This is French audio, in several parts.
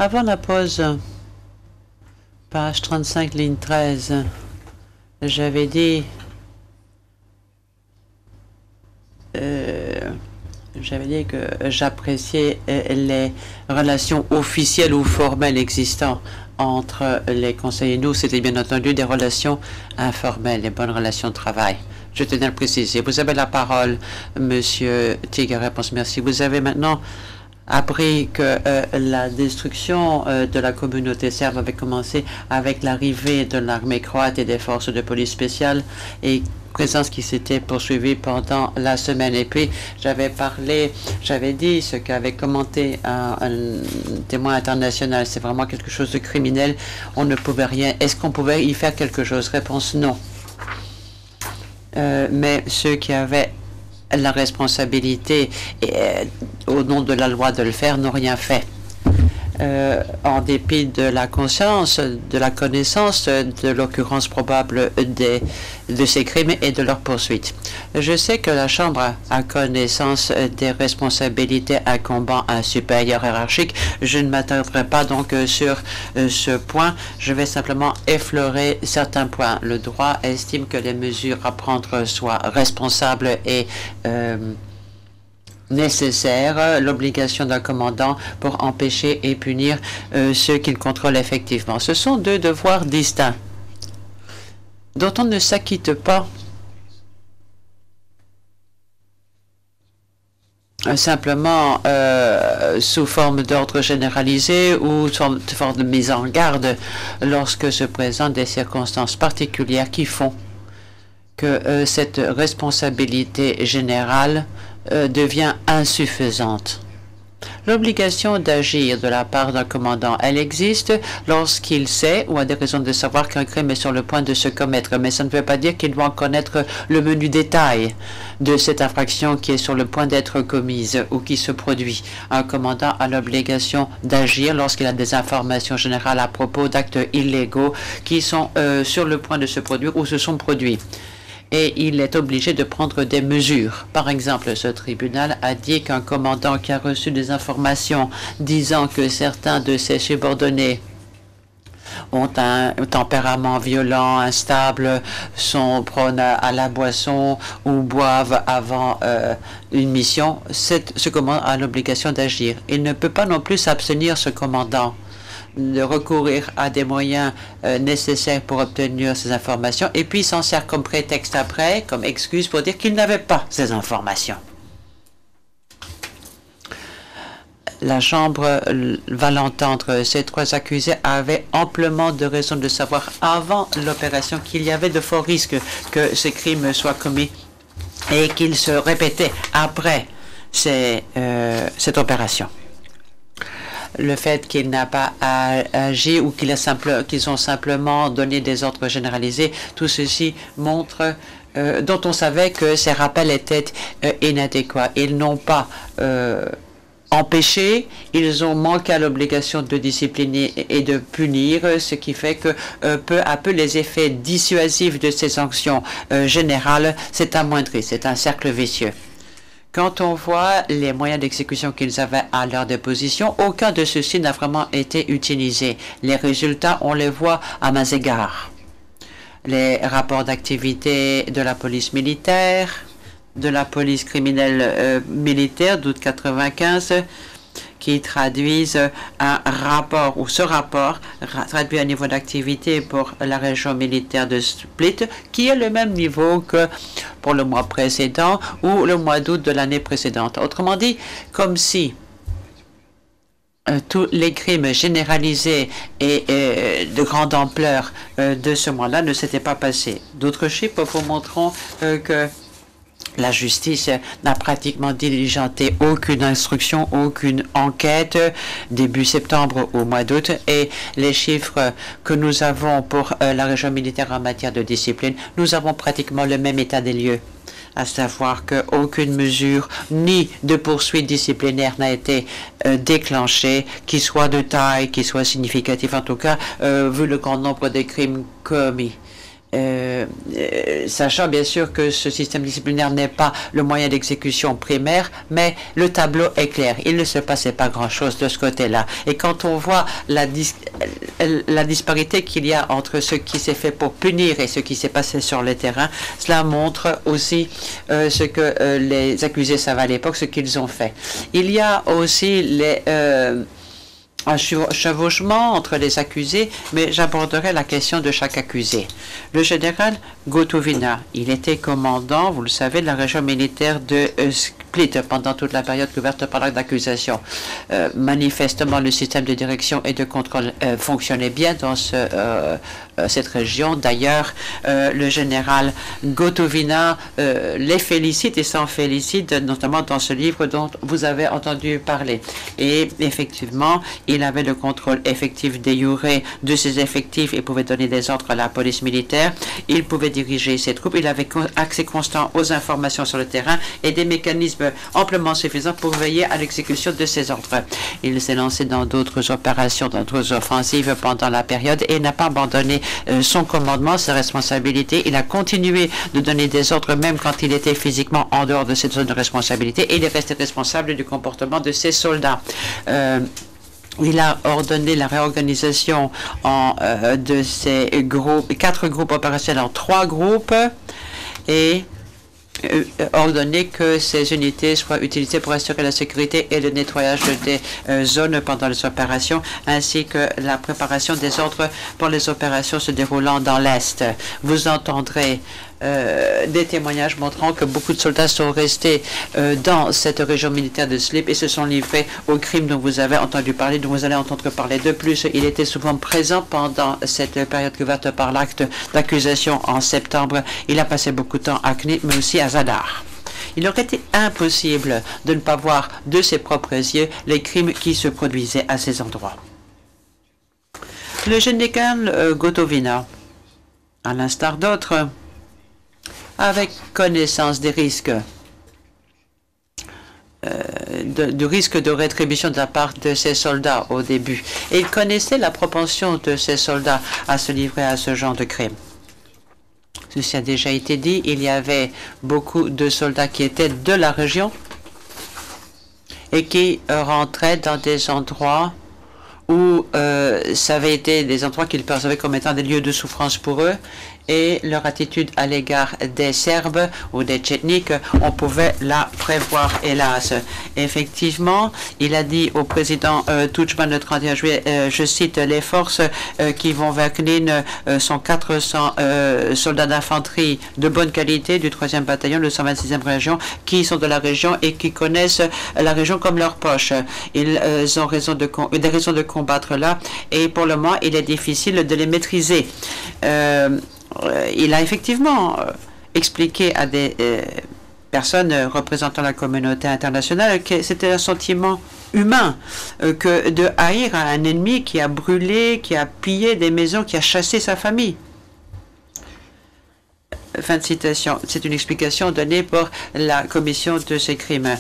Avant la pause, page 35, ligne 13, j'avais dit que j'appréciais les relations officielles ou formelles existantes entre les conseillers et nous. C'était bien entendu des relations informelles, des bonnes relations de travail. Je tenais à le préciser. Vous avez la parole, Monsieur Tigger. Réponse, merci. Vous avez maintenant appris que la destruction de la communauté serbe avait commencé avec l'arrivée de l'armée croate et des forces de police spéciales, et présence qui s'était poursuivie pendant la semaine. Et puis, j'avais dit ce qu'avait commenté un témoin international. C'est vraiment quelque chose de criminel. On ne pouvait rien. Est-ce qu'on pouvait y faire quelque chose? Réponse, non. Mais ceux qui avaient la responsabilité au nom de la loi de le faire n'ont rien fait. En dépit de la conscience, de la connaissance de l'occurrence probable de ces crimes et de leur poursuite. Je sais que la Chambre a connaissance des responsabilités incombant à un supérieur hiérarchique. Je ne m'attarderai pas donc sur ce point. Je vais simplement effleurer certains points. Le droit estime que les mesures à prendre soient responsables et nécessaire, l'obligation d'un commandant pour empêcher et punir ceux qu'il contrôle effectivement. Ce sont deux devoirs distincts dont on ne s'acquitte pas simplement sous forme d'ordre généralisé ou sous forme de mise en garde lorsque se présentent des circonstances particulières qui font que cette responsabilité générale devient insuffisante. L'obligation d'agir de la part d'un commandant, elle existe lorsqu'il sait ou a des raisons de savoir qu'un crime est sur le point de se commettre, mais ça ne veut pas dire qu'il doit en connaître le menu détail de cette infraction qui est sur le point d'être commise ou qui se produit. Un commandant a l'obligation d'agir lorsqu'il a des informations générales à propos d'actes illégaux qui sont sur le point de se produire ou se sont produits. Et il est obligé de prendre des mesures. Par exemple, ce tribunal a dit qu'un commandant qui a reçu des informations disant que certains de ses subordonnés ont un tempérament violent, instable, sont prônes à la boisson ou boivent avant une mission, ce commandant a l'obligation d'agir. Il ne peut pas non plus s'abstenir, ce commandant, de recourir à des moyens nécessaires pour obtenir ces informations, et puis s'en sert comme prétexte après, comme excuse pour dire qu'il n'avait pas ces informations. La Chambre va l'entendre. Ces trois accusés avaient amplement de raisons de savoir avant l'opération qu'il y avait de forts risques que ces crimes soient commis et qu'ils se répétaient après cette opération. Le fait qu'il n'a pas agi ou qu'ils ont simplement donné des ordres généralisés, tout ceci montre dont on savait que ces rappels étaient inadéquats. Ils n'ont pas empêché, ils ont manqué à l'obligation de discipliner et de punir, ce qui fait que peu à peu les effets dissuasifs de ces sanctions générales s'est amoindri. C'est un cercle vicieux. Quand on voit les moyens d'exécution qu'ils avaient à leur disposition, aucun de ceux-ci n'a vraiment été utilisé. Les résultats, on les voit à mains égards. Les rapports d'activité de la police militaire, de la police criminelle militaire d'août 95, qui traduisent un rapport, ou ce rapport traduit un niveau d'activité pour la région militaire de Split, qui est le même niveau que pour le mois précédent ou le mois d'août de l'année précédente. Autrement dit, comme si tous les crimes généralisés et de grande ampleur de ce mois-là ne s'étaient pas passés. D'autres chiffres vous montreront que la justice n'a pratiquement diligenté aucune instruction, aucune enquête début septembre au mois d'août, et les chiffres que nous avons pour la région militaire en matière de discipline, nous avons pratiquement le même état des lieux, à savoir qu'aucune mesure ni de poursuite disciplinaire n'a été déclenchée, qui soit de taille, qui soit significative, en tout cas, vu le grand nombre de crimes commis. Sachant bien sûr que ce système disciplinaire n'est pas le moyen d'exécution primaire, mais le tableau est clair. Il ne se passait pas grand-chose de ce côté-là. Et quand on voit la disparité qu'il y a entre ce qui s'est fait pour punir et ce qui s'est passé sur le terrain, cela montre aussi ce que les accusés savaient à l'époque, ce qu'ils ont fait. Il y a aussi un chevauchement entre les accusés, mais j'aborderai la question de chaque accusé. Le général Gotovina, il était commandant, vous le savez, de la région militaire de Split pendant toute la période couverte par l'acte d'accusation. Manifestement, le système de direction et de contrôle fonctionnait bien dans cette région. D'ailleurs, le général Gotovina les félicite et s'en félicite, notamment dans ce livre dont vous avez entendu parler. Et effectivement, il avait le contrôle effectif de jure de ses effectifs et pouvait donner des ordres à la police militaire. Il pouvait diriger ses troupes. Il avait accès constant aux informations sur le terrain et des mécanismes amplement suffisants pour veiller à l'exécution de ses ordres. Il s'est lancé dans d'autres opérations, d'autres offensives pendant la période et n'a pas abandonné son commandement, ses responsabilités. Il a continué de donner des ordres même quand il était physiquement en dehors de cette zone de responsabilité et il est resté responsable du comportement de ses soldats. Il a ordonné la réorganisation de ces groupes, 4 groupes opérationnels en 3 groupes et ordonné que ces unités soient utilisées pour assurer la sécurité et le nettoyage des zones pendant les opérations, ainsi que la préparation des ordres pour les opérations se déroulant dans l'Est. Vous entendrez des témoignages montrant que beaucoup de soldats sont restés dans cette région militaire de Slip et se sont livrés aux crimes dont vous avez entendu parler, dont vous allez entendre parler. De plus, il était souvent présent pendant cette période couverte par l'acte d'accusation en septembre. Il a passé beaucoup de temps à Kni, mais aussi à Zadar. Il aurait été impossible de ne pas voir de ses propres yeux les crimes qui se produisaient à ces endroits. Le général Gotovina, à l'instar d'autres, avec connaissance des risques, du risque de rétribution de la part de ses soldats au début. Et il connaissait la propension de ses soldats à se livrer à ce genre de crime. Ceci a déjà été dit, il y avait beaucoup de soldats qui étaient de la région et qui rentraient dans des endroits où ça avait été des endroits qu'ils percevaient comme étant des lieux de souffrance pour eux, et leur attitude à l'égard des Serbes ou des Tchétniks, on pouvait la prévoir, hélas. Effectivement, il a dit au président Tudjman le 31 juillet, je cite, les forces qui vont vers Knin sont 400 soldats d'infanterie de bonne qualité du 3e bataillon de 126e région qui sont de la région et qui connaissent la région comme leur poche. Ils ont des raisons de combattre là et pour le moment, il est difficile de les maîtriser. Il a effectivement expliqué à des personnes représentant la communauté internationale que c'était un sentiment humain que de haïr un ennemi qui a brûlé, qui a pillé des maisons, qui a chassé sa famille. Fin de citation. C'est une explication donnée par la commission de ces crimes.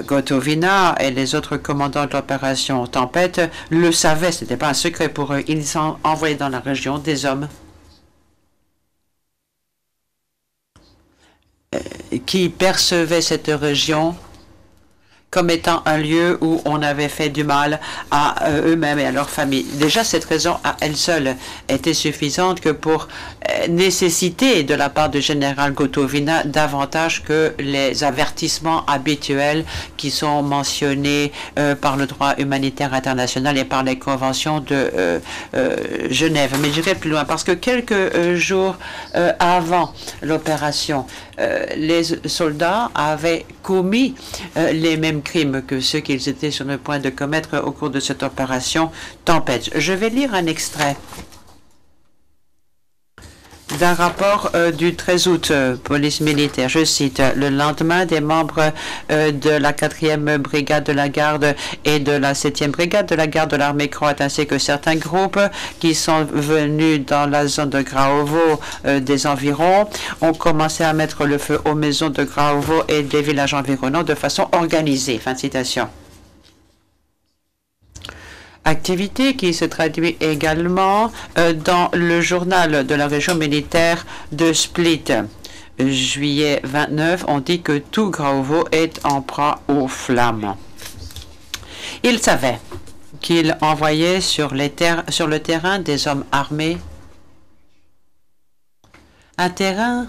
Gotovina et les autres commandants de l'opération Tempête le savaient, ce n'était pas un secret pour eux. Ils ont envoyé dans la région des hommes qui percevaient cette région comme étant un lieu où on avait fait du mal à eux-mêmes et à leur famille. Déjà, cette raison à elle seule était suffisante que pour nécessiter de la part du général Gotovina davantage que les avertissements habituels qui sont mentionnés par le droit humanitaire international et par les conventions de Genève. Mais j'irai plus loin parce que quelques jours avant l'opération, les soldats avaient commis les mêmes crimes que ceux qu'ils étaient sur le point de commettre au cours de cette opération Tempête. Je vais lire un extrait d'un rapport du 13 août, police militaire. Je cite, le lendemain, des membres de la 4e brigade de la garde et de la 7e brigade de la garde de l'armée croate, ainsi que certains groupes qui sont venus dans la zone de Graovo des environs, ont commencé à mettre le feu aux maisons de Graovo et des villages environnants de façon organisée. Fin de citation. activité qui se traduit également dans le journal de la région militaire de Split. Juillet 29, on dit que tout Graovo est en proie aux flammes. Il savait qu'il envoyait sur le terrain des hommes armés, un terrain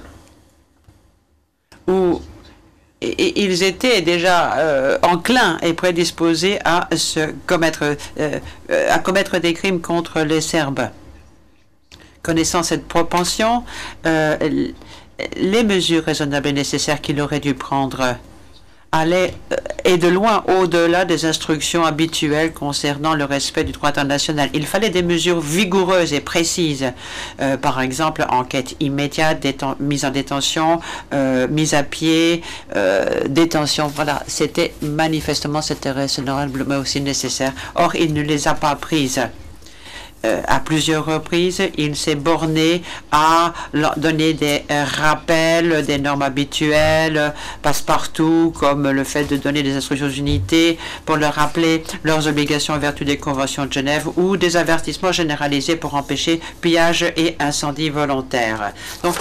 où ils étaient déjà enclins et prédisposés à commettre des crimes contre les Serbes. Connaissant cette propension, les mesures raisonnables et nécessaires qu'il aurait dû prendre allaient et de loin au-delà des instructions habituelles concernant le respect du droit international. Il fallait des mesures vigoureuses et précises. Par exemple, enquête immédiate, mise en détention, mise à pied, détention. Voilà, c'était manifestement, c'était raisonnable, mais aussi nécessaire. Or, il ne les a pas prises. À plusieurs reprises, il s'est borné à donner des rappels des normes habituelles, passe-partout, comme le fait de donner des instructions d'unité pour leur rappeler leurs obligations en vertu des conventions de Genève ou des avertissements généralisés pour empêcher pillage et incendie volontaire. Donc,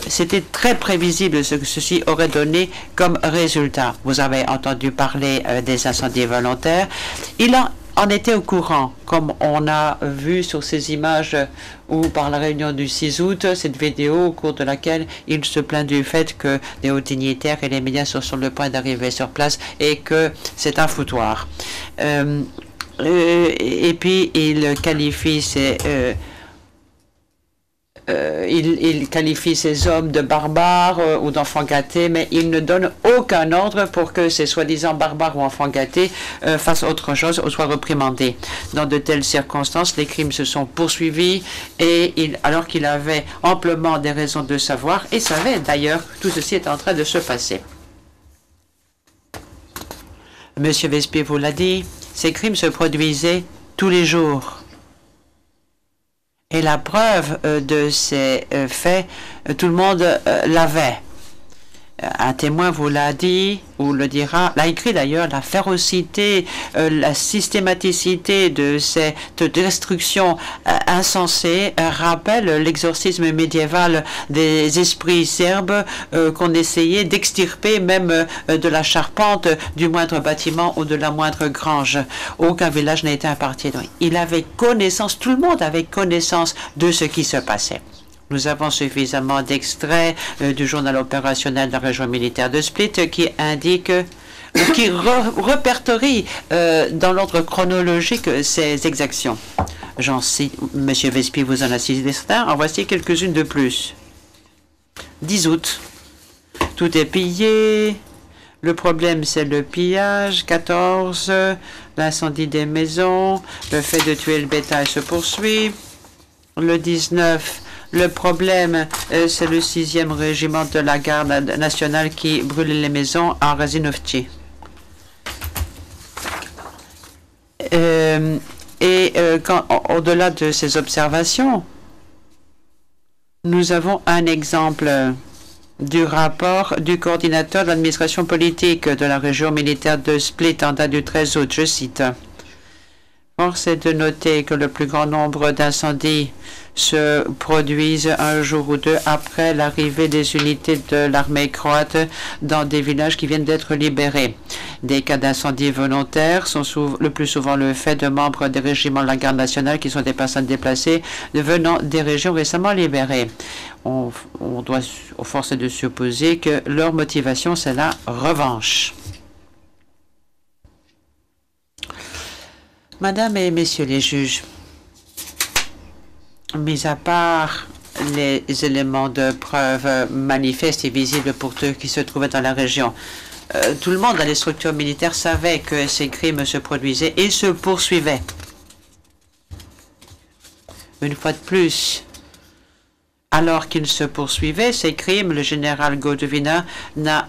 c'était très prévisible ce que ceci aurait donné comme résultat. Vous avez entendu parler des incendies volontaires. Il en était au courant, comme on a vu sur ces images ou par la réunion du 6 août, cette vidéo au cours de laquelle il se plaint du fait que les hauts dignitaires et les médias sont sur le point d'arriver sur place et que c'est un foutoir. Et puis il qualifie il qualifie ces hommes de barbares ou d'enfants gâtés, mais il ne donne aucun ordre pour que ces soi-disant barbares ou enfants gâtés fassent autre chose ou soient reprimandés. Dans de telles circonstances, les crimes se sont poursuivis alors qu'il avait amplement des raisons de savoir et savait d'ailleurs que tout ceci est en train de se passer. Monsieur Vespy vous l'a dit, ces crimes se produisaient tous les jours. Et la preuve de ces faits, tout le monde l'avait. Un témoin vous l'a dit, ou le dira, l'a écrit d'ailleurs, la férocité, la systématicité de cette destruction insensée rappelle l'exorcisme médiéval des esprits serbes qu'on essayait d'extirper même de la charpente du moindre bâtiment ou de la moindre grange. Aucun village n'a été imparti. Il avait connaissance, tout le monde avait connaissance de ce qui se passait. Nous avons suffisamment d'extraits du journal opérationnel de la région militaire de Split qui indique, qui répertorie dans l'ordre chronologique ces exactions. J'en cite, M. Vespy vous en a cité certains, en voici quelques-unes de plus. 10 août, tout est pillé. Le problème, c'est le pillage. 14, l'incendie des maisons. Le fait de tuer le bétail se poursuit. Le 19, le problème, c'est le 6e régiment de la garde nationale qui brûle les maisons à Razinovci. Au-delà de ces observations, nous avons un exemple du rapport du coordinateur de l'administration politique de la région militaire de Split en date du 13 août. Je cite. Force est de noter que le plus grand nombre d'incendies se produisent un jour ou deux après l'arrivée des unités de l'armée croate dans des villages qui viennent d'être libérés. Des cas d'incendie volontaires sont le plus souvent le fait de membres des régiments de la garde nationale qui sont des personnes déplacées venant des régions récemment libérées. On doit forcer de supposer que leur motivation, c'est la revanche. Madame et Messieurs les juges, mis à part les éléments de preuve manifestes et visibles pour ceux qui se trouvaient dans la région, tout le monde dans les structures militaires savait que ces crimes se produisaient et se poursuivaient. Une fois de plus, Alors qu'il se poursuivait ces crimes, le général Gotovina n'a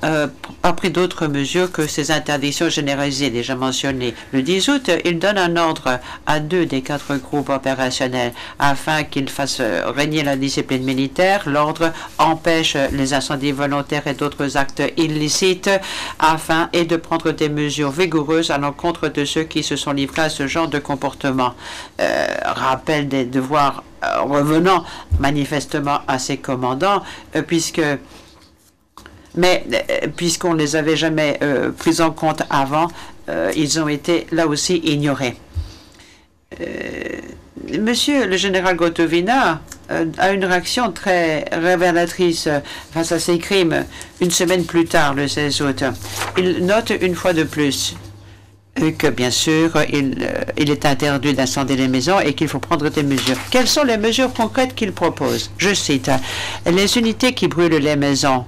pas pris d'autres mesures que ces interdictions généralisées déjà mentionnées. Le 10 août, il donne un ordre à 2 des 4 groupes opérationnels afin qu'ils fassent régner la discipline militaire. L'ordre empêche les incendies volontaires et d'autres actes illicites afin de prendre des mesures vigoureuses à l'encontre de ceux qui se sont livrés à ce genre de comportement. Rappel des devoirs revenant manifestement à ses commandants, puisqu'on ne les avait jamais pris en compte avant, ils ont été là aussi ignorés. Monsieur le général Gotovina a une réaction très révélatrice face à ces crimes. Une semaine plus tard, le 16 août, il note une fois de plus que bien sûr, il est interdit d'incendier les maisons et qu'il faut prendre des mesures. Quelles sont les mesures concrètes qu'il propose? Je cite, les unités qui brûlent les maisons.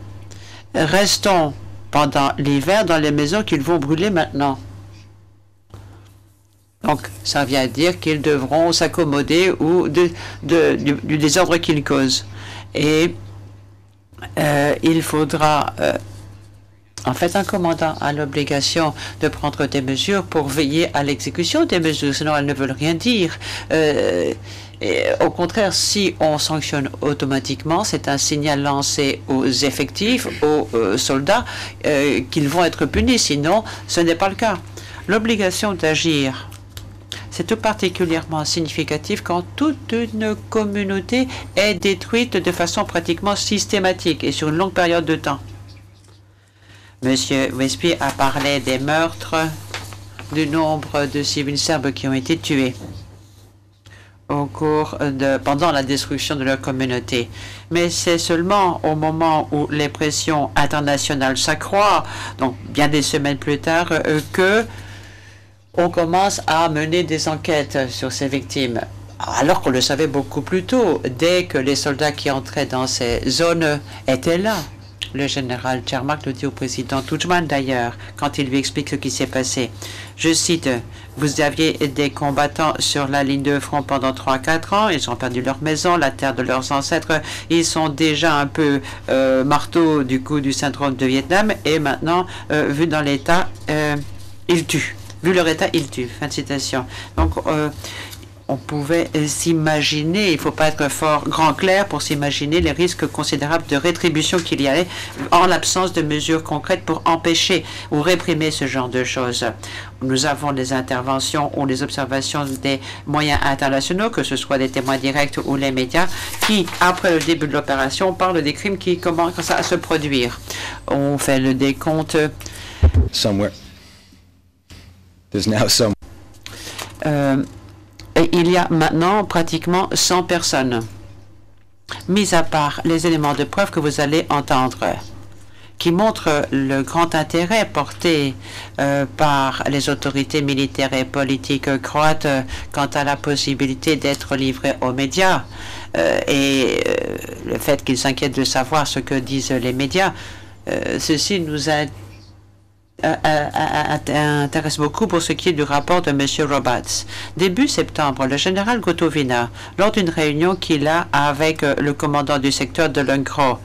Restons pendant l'hiver dans les maisons qu'ils vont brûler maintenant. Donc, ça vient dire qu'ils devront s'accommoder ou du désordre qu'ils causent. Et il faudra... En fait, un commandant a l'obligation de prendre des mesures pour veiller à l'exécution des mesures, sinon elles ne veulent rien dire. Au contraire, si on sanctionne automatiquement, c'est un signal lancé aux effectifs, aux soldats, qu'ils vont être punis, sinon ce n'est pas le cas. L'obligation d'agir, c'est tout particulièrement significatif quand toute une communauté est détruite de façon pratiquement systématique et sur une longue période de temps. Monsieur Westby a parlé des meurtres, du nombre de civils serbes qui ont été tués pendant la destruction de leur communauté. Mais c'est seulement au moment où les pressions internationales s'accroissent, donc bien des semaines plus tard, que on commence à mener des enquêtes sur ces victimes. Alors qu'on le savait beaucoup plus tôt, dès que les soldats qui entraient dans ces zones étaient là. Le général Cermak le dit au président Tudjman d'ailleurs, quand il lui explique ce qui s'est passé. Je cite, « Vous aviez des combattants sur la ligne de front pendant 3-4 ans, ils ont perdu leur maison, la terre de leurs ancêtres, ils sont déjà un peu marteaux du coup du syndrome de Vietnam, et maintenant, vu dans l'état, ils tuent. Vu leur état, ils tuent. » Fin de citation. Donc, on pouvait s'imaginer, il ne faut pas être fort grand clair pour s'imaginer les risques considérables de rétribution qu'il y avait en l'absence de mesures concrètes pour empêcher ou réprimer ce genre de choses. Nous avons les interventions ou les observations des moyens internationaux, que ce soit des témoins directs ou les médias, qui, après le début de l'opération, parlent des crimes qui commencent à se produire. On fait le décompte. Somewhere. There's now some. Et il y a maintenant pratiquement 100 personnes, mis à part les éléments de preuve que vous allez entendre, qui montrent le grand intérêt porté par les autorités militaires et politiques croates quant à la possibilité d'être livrés aux médias et le fait qu'ils s'inquiètent de savoir ce que disent les médias. Ceci nous intéresse beaucoup pour ce qui est du rapport de M. Roberts. Début septembre, le général Gotovina, lors d'une réunion qu'il a avec le commandant du secteur de l'Ungro,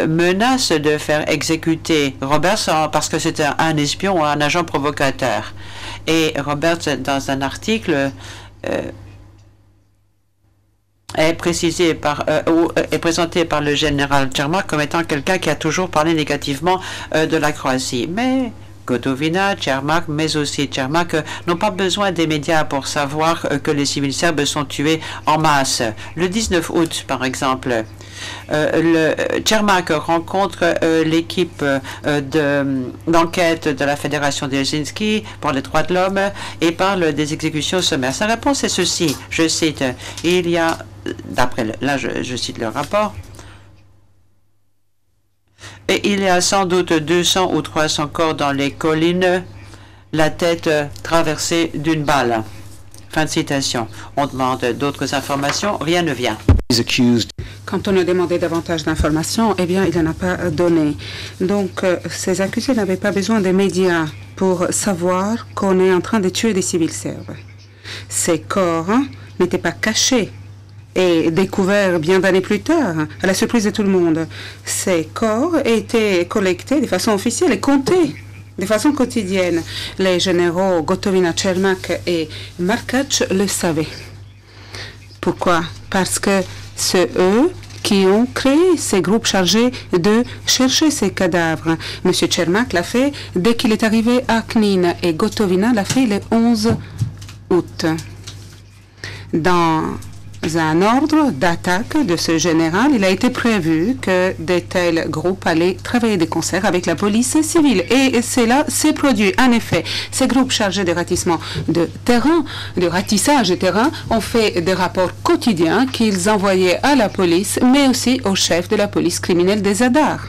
menace de faire exécuter Roberts parce que c'est un espion ou un agent provocateur. Et Roberts, dans un article, est présenté par le général Cermak comme étant quelqu'un qui a toujours parlé négativement de la Croatie. Mais Gotovina, Cermak, mais aussi Cermak n'ont pas besoin des médias pour savoir que les civils serbes sont tués en masse. Le 19 août, par exemple, Cermak rencontre l'équipe d'enquête de la Fédération de Helsinki pour les droits de l'homme et parle des exécutions sommaires. Sa réponse est ceci, je cite, il y a, là je cite le rapport, et il y a sans doute 200 ou 300 corps dans les collines, la tête traversée d'une balle. Fin de citation. On demande d'autres informations, rien ne vient. Quand on a demandé davantage d'informations, eh bien, il n'en a pas donné. Donc, ces accusés n'avaient pas besoin des médias pour savoir qu'on est en train de tuer des civils serbes. Ces corps n'étaient pas cachés et découvert bien d'années plus tard, à la surprise de tout le monde. Ces corps étaient collectés de façon officielle et comptés de façon quotidienne. Les généraux Gotovina, Cermak et Markac le savaient. Pourquoi? Parce que c'est eux qui ont créé ces groupes chargés de chercher ces cadavres. M. Cermak l'a fait dès qu'il est arrivé à Knin et Gotovina l'a fait le 11 août. Dans un ordre d'attaque de ce général, il a été prévu que de tels groupes allaient travailler de concert avec la police civile. Et cela s'est produit. En effet, ces groupes chargés de ratissement de terrain, de ratissage de terrain, ont fait des rapports quotidiens qu'ils envoyaient à la police, mais aussi au chef de la police criminelle des Zadar.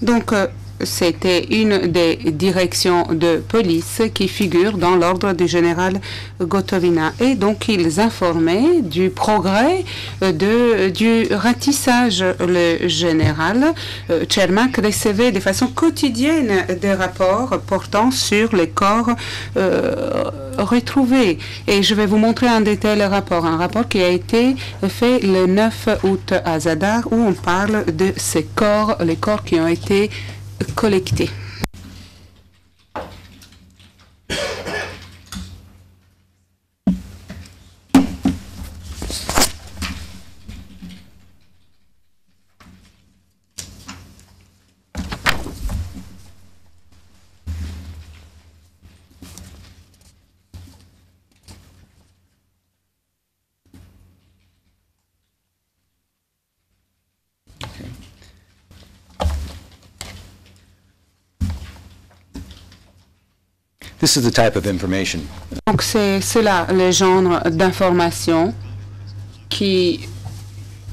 Donc, c'était une des directions de police qui figure dans l'ordre du Gotovina. Et donc, ils informaient du progrès du ratissage. Le général Cermak recevait de façon quotidienne des rapports portant sur les corps retrouvés. Et je vais vous montrer un de tels rapports. Un rapport qui a été fait le 9 août à Zadar, où on parle de ces corps, les corps qui ont été collectés. This is the type of information. Donc c'est cela le genre d'information qui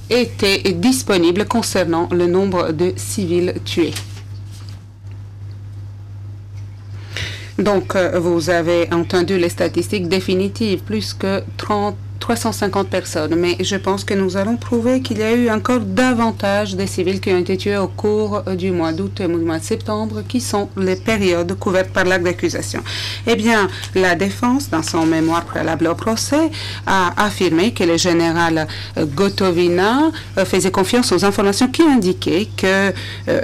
était disponible concernant le nombre de civils tués. Donc vous avez entendu les statistiques définitives, plus que 350 personnes, mais je pense que nous allons prouver qu'il y a eu encore davantage de civils qui ont été tués au cours du mois d'août et du mois de septembre, qui sont les périodes couvertes par l'acte d'accusation. Eh bien, la défense, dans son mémoire préalable au procès, a affirmé que le général Gotovina faisait confiance aux informations qui indiquaient que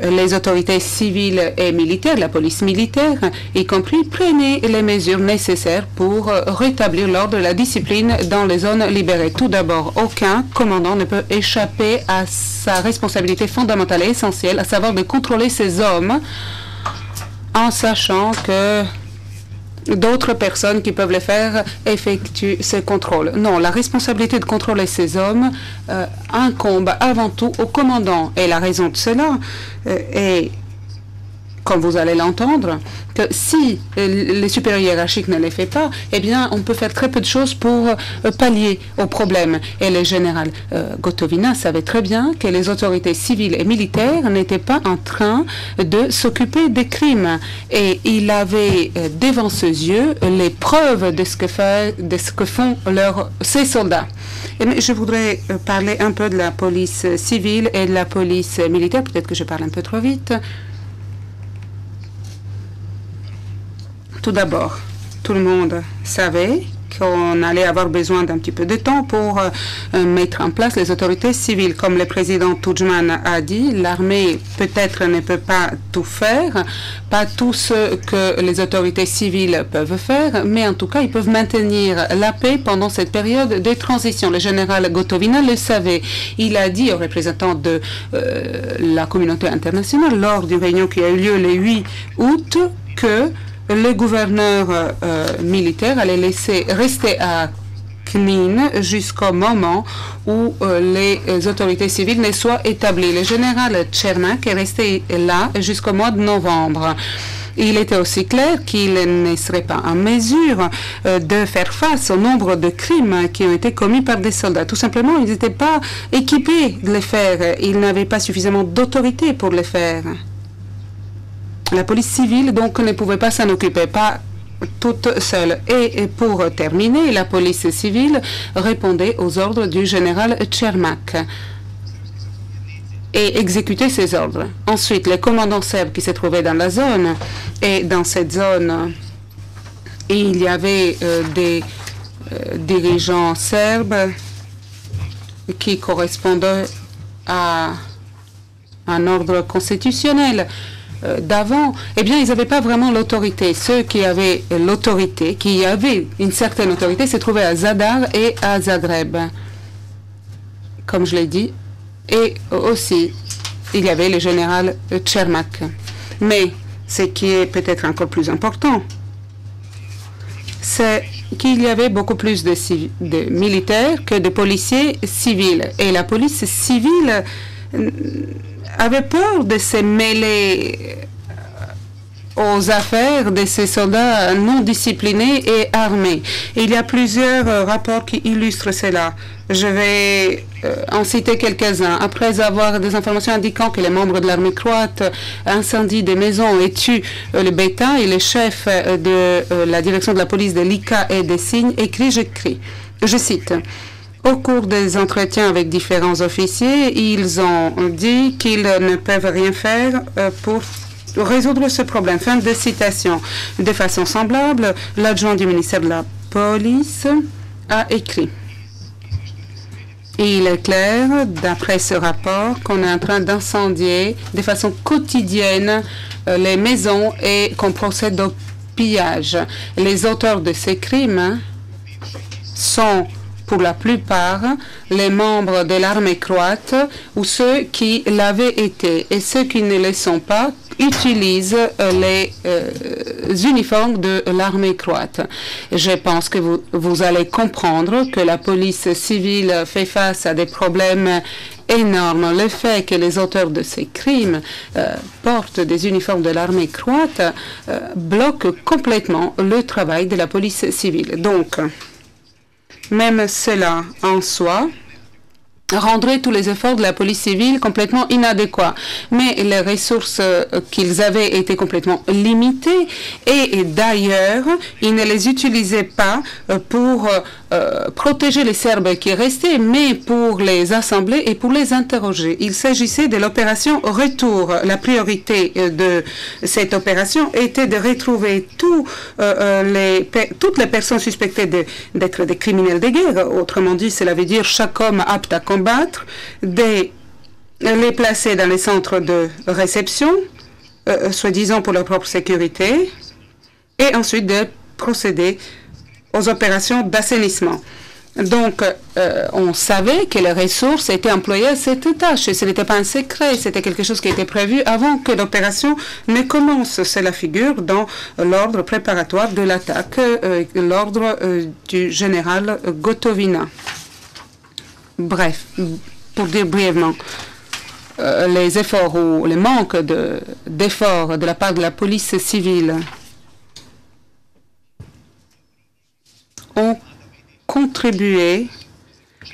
les autorités civiles et militaires, la police militaire y compris, prenaient les mesures nécessaires pour rétablir l'ordre et la discipline dans les zones libérées. Tout d'abord, aucun commandant ne peut échapper à sa responsabilité fondamentale et essentielle, à savoir de contrôler ses hommes en sachant que d'autres personnes qui peuvent le faire effectuent ces contrôles. Non, la responsabilité de contrôler ces hommes incombe avant tout au commandant. Et la raison de cela est, comme vous allez l'entendre, que si les supérieurs hiérarchiques ne les font pas, eh bien, on peut faire très peu de choses pour pallier au problème. Et le général Gotovina savait très bien que les autorités civiles et militaires n'étaient pas en train de s'occuper des crimes. Et il avait devant ses yeux les preuves de ce que font ses soldats. Et je voudrais parler un peu de la police civile et de la police militaire. Peut-être que je parle un peu trop vite. Tout d'abord, tout le monde savait qu'on allait avoir besoin d'un petit peu de temps pour mettre en place les autorités civiles. Comme le président Tudjman a dit, l'armée peut-être ne peut pas tout faire, pas tout ce que les autorités civiles peuvent faire, mais en tout cas, ils peuvent maintenir la paix pendant cette période de transition. Le général Gotovina le savait. Il a dit aux représentants de la communauté internationale, lors d'une réunion qui a eu lieu le 8 août, que le gouverneur militaire allait laisser rester à Knin jusqu'au moment où les autorités civiles ne soient établies. Le général Cermak est resté là jusqu'au mois de novembre. Il était aussi clair qu'il ne serait pas en mesure de faire face au nombre de crimes qui ont été commis par des soldats. Tout simplement, ils n'étaient pas équipés de les faire. Ils n'avaient pas suffisamment d'autorité pour les faire. La police civile, donc, ne pouvait pas s'en occuper, pas toute seule. Et pour terminer, la police civile répondait aux ordres du général Cermak et exécutait ses ordres. Ensuite, les commandants serbes qui se trouvaient dans la zone, et dans cette zone, il y avait des dirigeants serbes qui correspondait à un ordre constitutionnel d'avant, eh bien, ils n'avaient pas vraiment l'autorité. Ceux qui avaient l'autorité, qui avaient une certaine autorité, se trouvaient à Zadar et à Zagreb, comme je l'ai dit. Et aussi, il y avait le général Tchermak. Mais ce qui est peut-être encore plus important, c'est qu'il y avait beaucoup plus de militaires que de policiers civils. Et la police civile avait peur de se mêler aux affaires de ces soldats non disciplinés et armés. Il y a plusieurs rapports qui illustrent cela. Je vais en citer quelques-uns. Après avoir des informations indiquant que les membres de l'armée croate incendient des maisons et tuent le bétail, le chef de la direction de la police de Lika et des Signes écrit, je cite, au cours des entretiens avec différents officiers, ils ont dit qu'ils ne peuvent rien faire pour résoudre ce problème. Fin de citation. De façon semblable, l'adjoint du ministère de la Police a écrit. Et il est clair, d'après ce rapport, qu'on est en train d'incendier de façon quotidienne les maisons et qu'on procède au pillage. Les auteurs de ces crimes sont pour la plupart les membres de l'armée croate ou ceux qui l'avaient été. Et ceux qui ne le sont pas utilisent les uniformes de l'armée croate. Je pense que vous allez comprendre que la police civile fait face à des problèmes énormes. Le fait que les auteurs de ces crimes portent des uniformes de l'armée croate bloque complètement le travail de la police civile. Donc, même cela en soi rendrait tous les efforts de la police civile complètement inadéquats. Mais les ressources qu'ils avaient étaient complètement limitées et d'ailleurs, ils ne les utilisaient pas pour protéger les Serbes qui restaient, mais pour les assembler et pour les interroger. Il s'agissait de l'opération Retour. La priorité de cette opération était de retrouver toutes les personnes suspectées d'être des criminels de guerre. Autrement dit, cela veut dire chaque homme apte à combattre, de les placer dans les centres de réception, soi-disant pour leur propre sécurité, et ensuite de procéder aux opérations d'assainissement. Donc, on savait que les ressources étaient employées à cette tâche. Et ce n'était pas un secret, c'était quelque chose qui était prévu avant que l'opération ne commence. Cela figure dans l'ordre préparatoire de l'attaque, l'ordre du général Gotovina. Bref, pour dire brièvement, les efforts ou les manques d'efforts de la part de la police civile ont contribué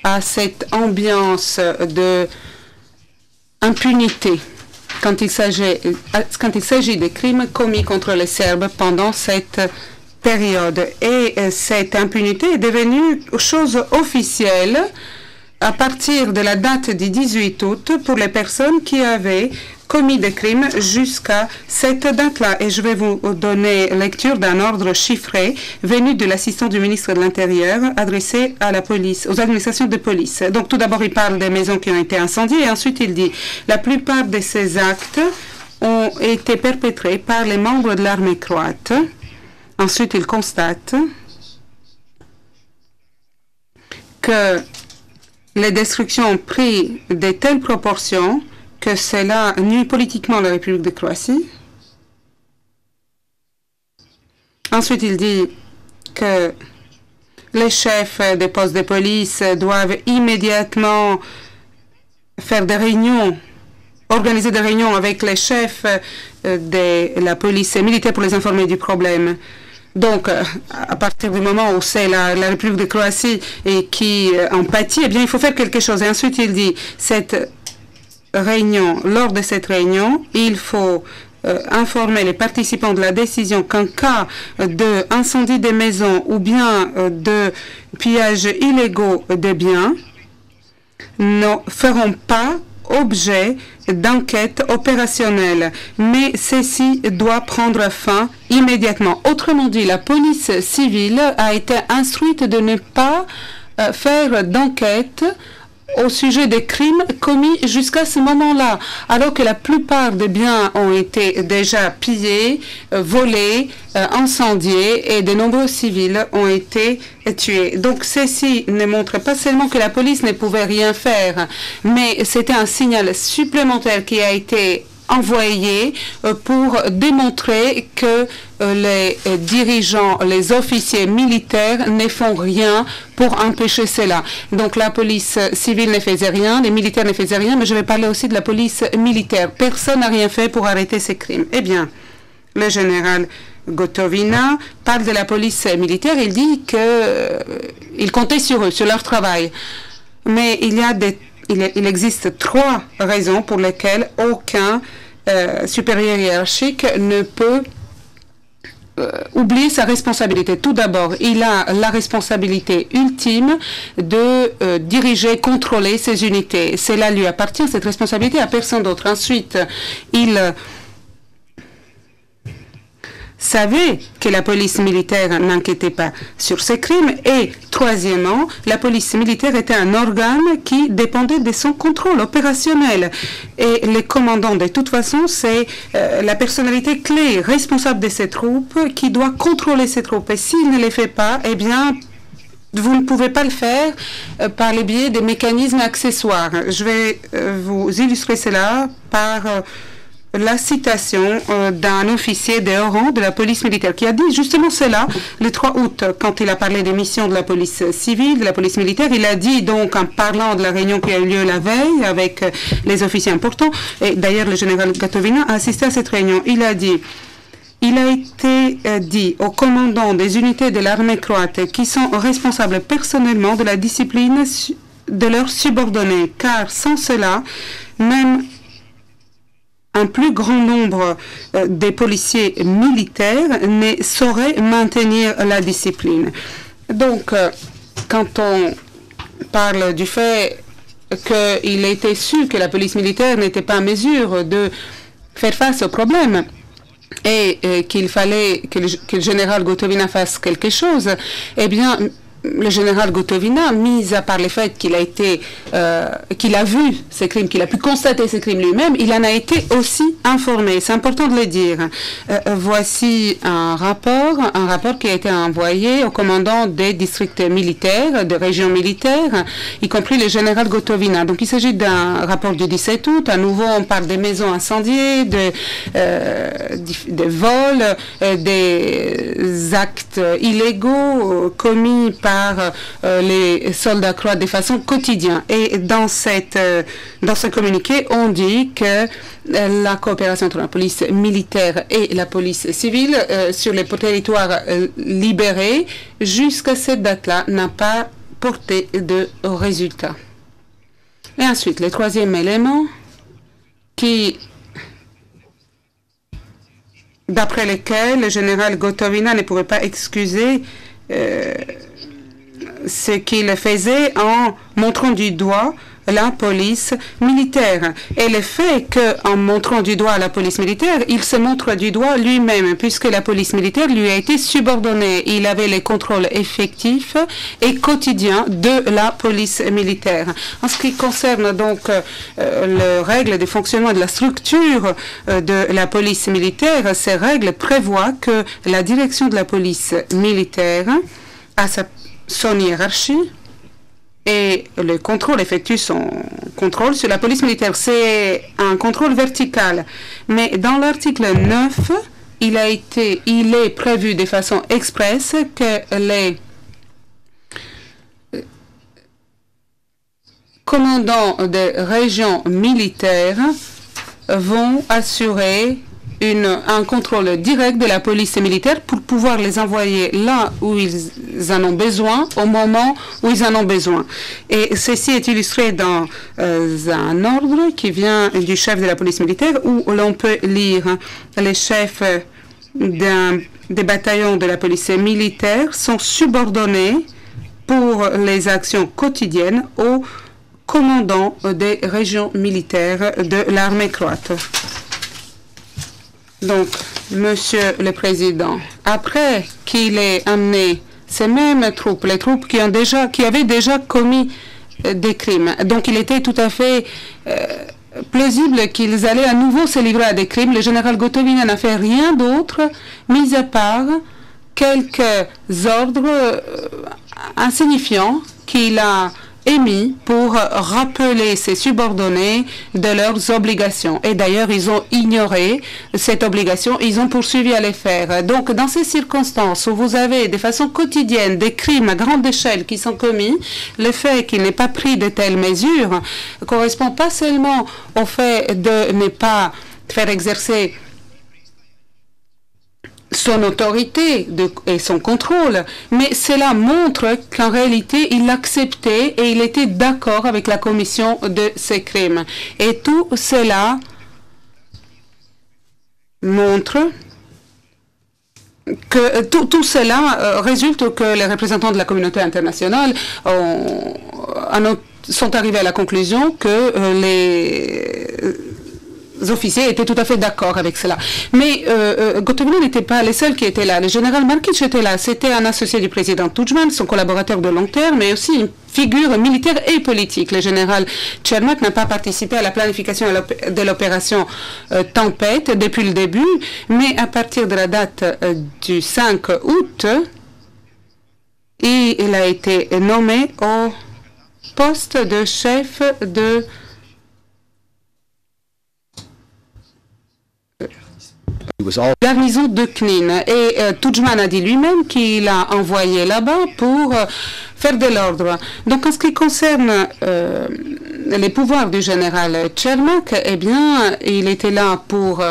à cette ambiance de impunité quand il s'agit des crimes commis contre les Serbes pendant cette période. Et cette impunité est devenue chose officielle à partir de la date du 18 août pour les personnes qui avaient commis des crimes jusqu'à cette date-là. Et je vais vous donner lecture d'un ordre chiffré venu de l'assistant du ministre de l'Intérieur adressé à la police, aux administrations de police. Donc tout d'abord, il parle des maisons qui ont été incendiées et ensuite il dit « La plupart de ces actes ont été perpétrés par les membres de l'armée croate. » Ensuite, il constate que les destructions ont pris de telles proportions que cela nuit politiquement la République de Croatie. Ensuite, il dit que les chefs des postes de police doivent immédiatement faire des réunions, organiser des réunions avec les chefs de la police militaire pour les informer du problème. Donc, à partir du moment où c'est la République de Croatie et qui en pâtit, eh bien, il faut faire quelque chose. Et ensuite, il dit, lors de cette réunion, il faut informer les participants de la décision qu'en cas d'incendie des maisons ou bien de pillage illégaux de biens, ne feront pas objet d'enquête opérationnelle, mais ceci doit prendre fin immédiatement. Autrement dit, la police civile a été instruite de ne pas faire d'enquête au sujet des crimes commis jusqu'à ce moment-là, alors que la plupart des biens ont été déjà pillés, volés, incendiés et de nombreux civils ont été tués. Donc ceci ne montre pas seulement que la police ne pouvait rien faire, mais c'était un signal supplémentaire qui a été envoyé pour démontrer que les dirigeants, les officiers militaires ne font rien pour empêcher cela. Donc la police civile ne faisait rien, les militaires ne faisaient rien, mais je vais parler aussi de la police militaire. Personne n'a rien fait pour arrêter ces crimes. Eh bien, le général Gotovina parle de la police militaire, il dit qu'il comptait sur eux, sur leur travail. Mais il existe 3 raisons pour lesquelles aucun supérieur hiérarchique ne peut oublier sa responsabilité. Tout d'abord, il a la responsabilité ultime de diriger, contrôler ses unités. Cela lui appartient, cette responsabilité, à personne d'autre. Ensuite, il savait que la police militaire n'enquêtait pas sur ces crimes et, troisièmement, la police militaire était un organe qui dépendait de son contrôle opérationnel. Et le commandant, de toute façon, c'est la personnalité clé, responsable de ces troupes, qui doit contrôler ces troupes. Et s'il ne les fait pas, eh bien, vous ne pouvez pas le faire par le biais des mécanismes accessoires. Je vais vous illustrer cela par la citation d'un officier de haut rang de la police militaire qui a dit justement cela le 3 août quand il a parlé des missions de la police civile, de la police militaire. Il a dit donc en parlant de la réunion qui a eu lieu la veille avec les officiers importants, et d'ailleurs le général Gotovina a assisté à cette réunion, il a dit: il a été dit aux commandants des unités de l'armée croate qui sont responsables personnellement de la discipline de leurs subordonnés, car sans cela, même un plus grand nombre des policiers militaires ne sauraient maintenir la discipline. Donc, quand on parle du fait qu'il était su que la police militaire n'était pas en mesure de faire face au problème et qu'il fallait que le général Gotovina fasse quelque chose, eh bien, le général Gotovina, mis à part le fait qu'il a vu ces crimes, qu'il a pu constater ces crimes lui-même, il en a été aussi informé. C'est important de le dire. Voici un rapport qui a été envoyé au commandant des districts militaires, des régions militaires, y compris le général Gotovina. Donc il s'agit d'un rapport du 17 août. À nouveau, on parle des maisons incendiées, des vols, des actes illégaux commis par les soldats croates de façon quotidienne. Et dans ce communiqué, on dit que la coopération entre la police militaire et la police civile sur les territoires libérés jusqu'à cette date-là n'a pas porté de résultats. Et ensuite, le troisième élément d'après lequel le général Gotovina ne pouvait pas excuser ce qu'il faisait en montrant du doigt la police militaire. Et le fait qu'en montrant du doigt la police militaire, il se montre du doigt lui-même, puisque la police militaire lui a été subordonnée. Il avait les contrôles effectifs et quotidiens de la police militaire. En ce qui concerne donc les règles de fonctionnement et de la structure de la police militaire, ces règles prévoient que la direction de la police militaire a son hiérarchie et le contrôle effectue son contrôle sur la police militaire. C'est un contrôle vertical. Mais dans l'article 9, il est prévu de façon expresse que les commandants des régions militaires vont assurer un contrôle direct de la police militaire pour pouvoir les envoyer là où ils en ont besoin, au moment où ils en ont besoin. Et ceci est illustré dans un ordre qui vient du chef de la police militaire où l'on peut lire les chefs des bataillons de la police militaire sont subordonnés pour les actions quotidiennes au commandant des régions militaires de l'armée croate. Donc, Monsieur le Président, après qu'il ait amené ces mêmes troupes, les troupes qui avaient déjà commis des crimes. Donc il était tout à fait plausible qu'ils allaient à nouveau se livrer à des crimes. Le général Gotovina n'a fait rien d'autre, mis à part quelques ordres insignifiants qu'il a émis pour rappeler ses subordonnés de leurs obligations. Et d'ailleurs, ils ont ignoré cette obligation, ils ont poursuivi à les faire. Donc, dans ces circonstances où vous avez de façon quotidienne des crimes à grande échelle qui sont commis, le fait qu'il n'ait pas pris de telles mesures correspond pas seulement au fait de ne pas faire exercer son autorité et son contrôle, mais cela montre qu'en réalité, il acceptait et il était d'accord avec la commission de ces crimes. Et tout cela montre que tout cela résulte que les représentants de la communauté internationale sont arrivés à la conclusion que les officiers étaient tout à fait d'accord avec cela. Mais Gotovina n'était pas les seuls qui étaient là. Le général Markic était là. C'était un associé du président Tudjman, son collaborateur de long terme, mais aussi une figure militaire et politique. Le général Cermak n'a pas participé à la planification de l'opération Tempête depuis le début, mais à partir de la date du 5 août, il a été nommé au poste de chef de garnison de Knin. Et Tudjman a dit lui-même qu'il a envoyé là-bas pour faire de l'ordre. Donc, en ce qui concerne les pouvoirs du général Cermak, eh bien, il était là pour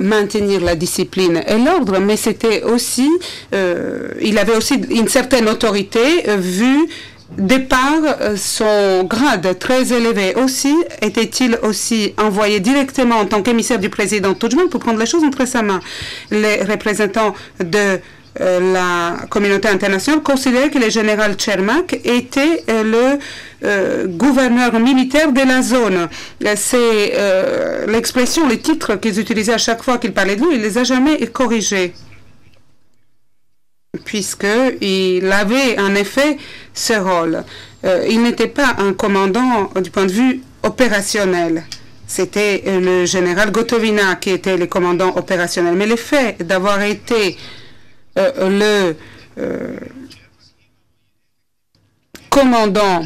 maintenir la discipline et l'ordre, mais c'était aussi, il avait aussi une certaine autorité vue de par son grade très élevé. Aussi, était-il aussi envoyé directement en tant qu'émissaire du président Tudjman pour prendre les choses entre sa main. Les représentants de la communauté internationale considéraient que le général Cermak était le gouverneur militaire de la zone. C'est l'expression, les titres qu'ils utilisaient à chaque fois qu'ils parlaient de lui, il ne les a jamais corrigés, puisqu'il avait en effet ce rôle. Il n'était pas un commandant du point de vue opérationnel. C'était le général Gotovina qui était le commandant opérationnel. Mais le fait d'avoir été le commandant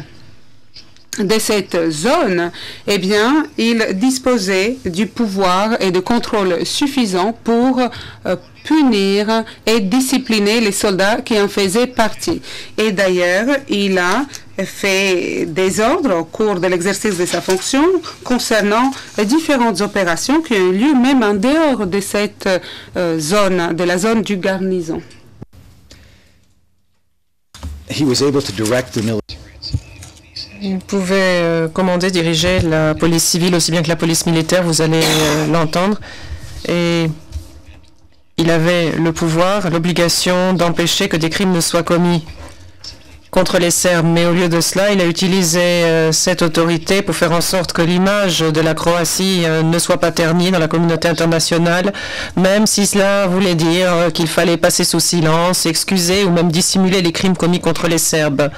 de cette zone, eh bien, il disposait du pouvoir et de contrôle suffisant pour punir et discipliner les soldats qui en faisaient partie. Et d'ailleurs, il a fait des ordres au cours de l'exercice de sa fonction concernant différentes opérations qui ont eu lieu même en dehors de cette zone, de la zone du garnison. He was able to direct the military. Il pouvait commander, diriger la police civile aussi bien que la police militaire, vous allez l'entendre. Et il avait le pouvoir, l'obligation d'empêcher que des crimes ne soient commis contre les Serbes. Mais au lieu de cela, il a utilisé cette autorité pour faire en sorte que l'image de la Croatie ne soit pas ternie dans la communauté internationale, même si cela voulait dire qu'il fallait passer sous silence, excuser ou même dissimuler les crimes commis contre les Serbes.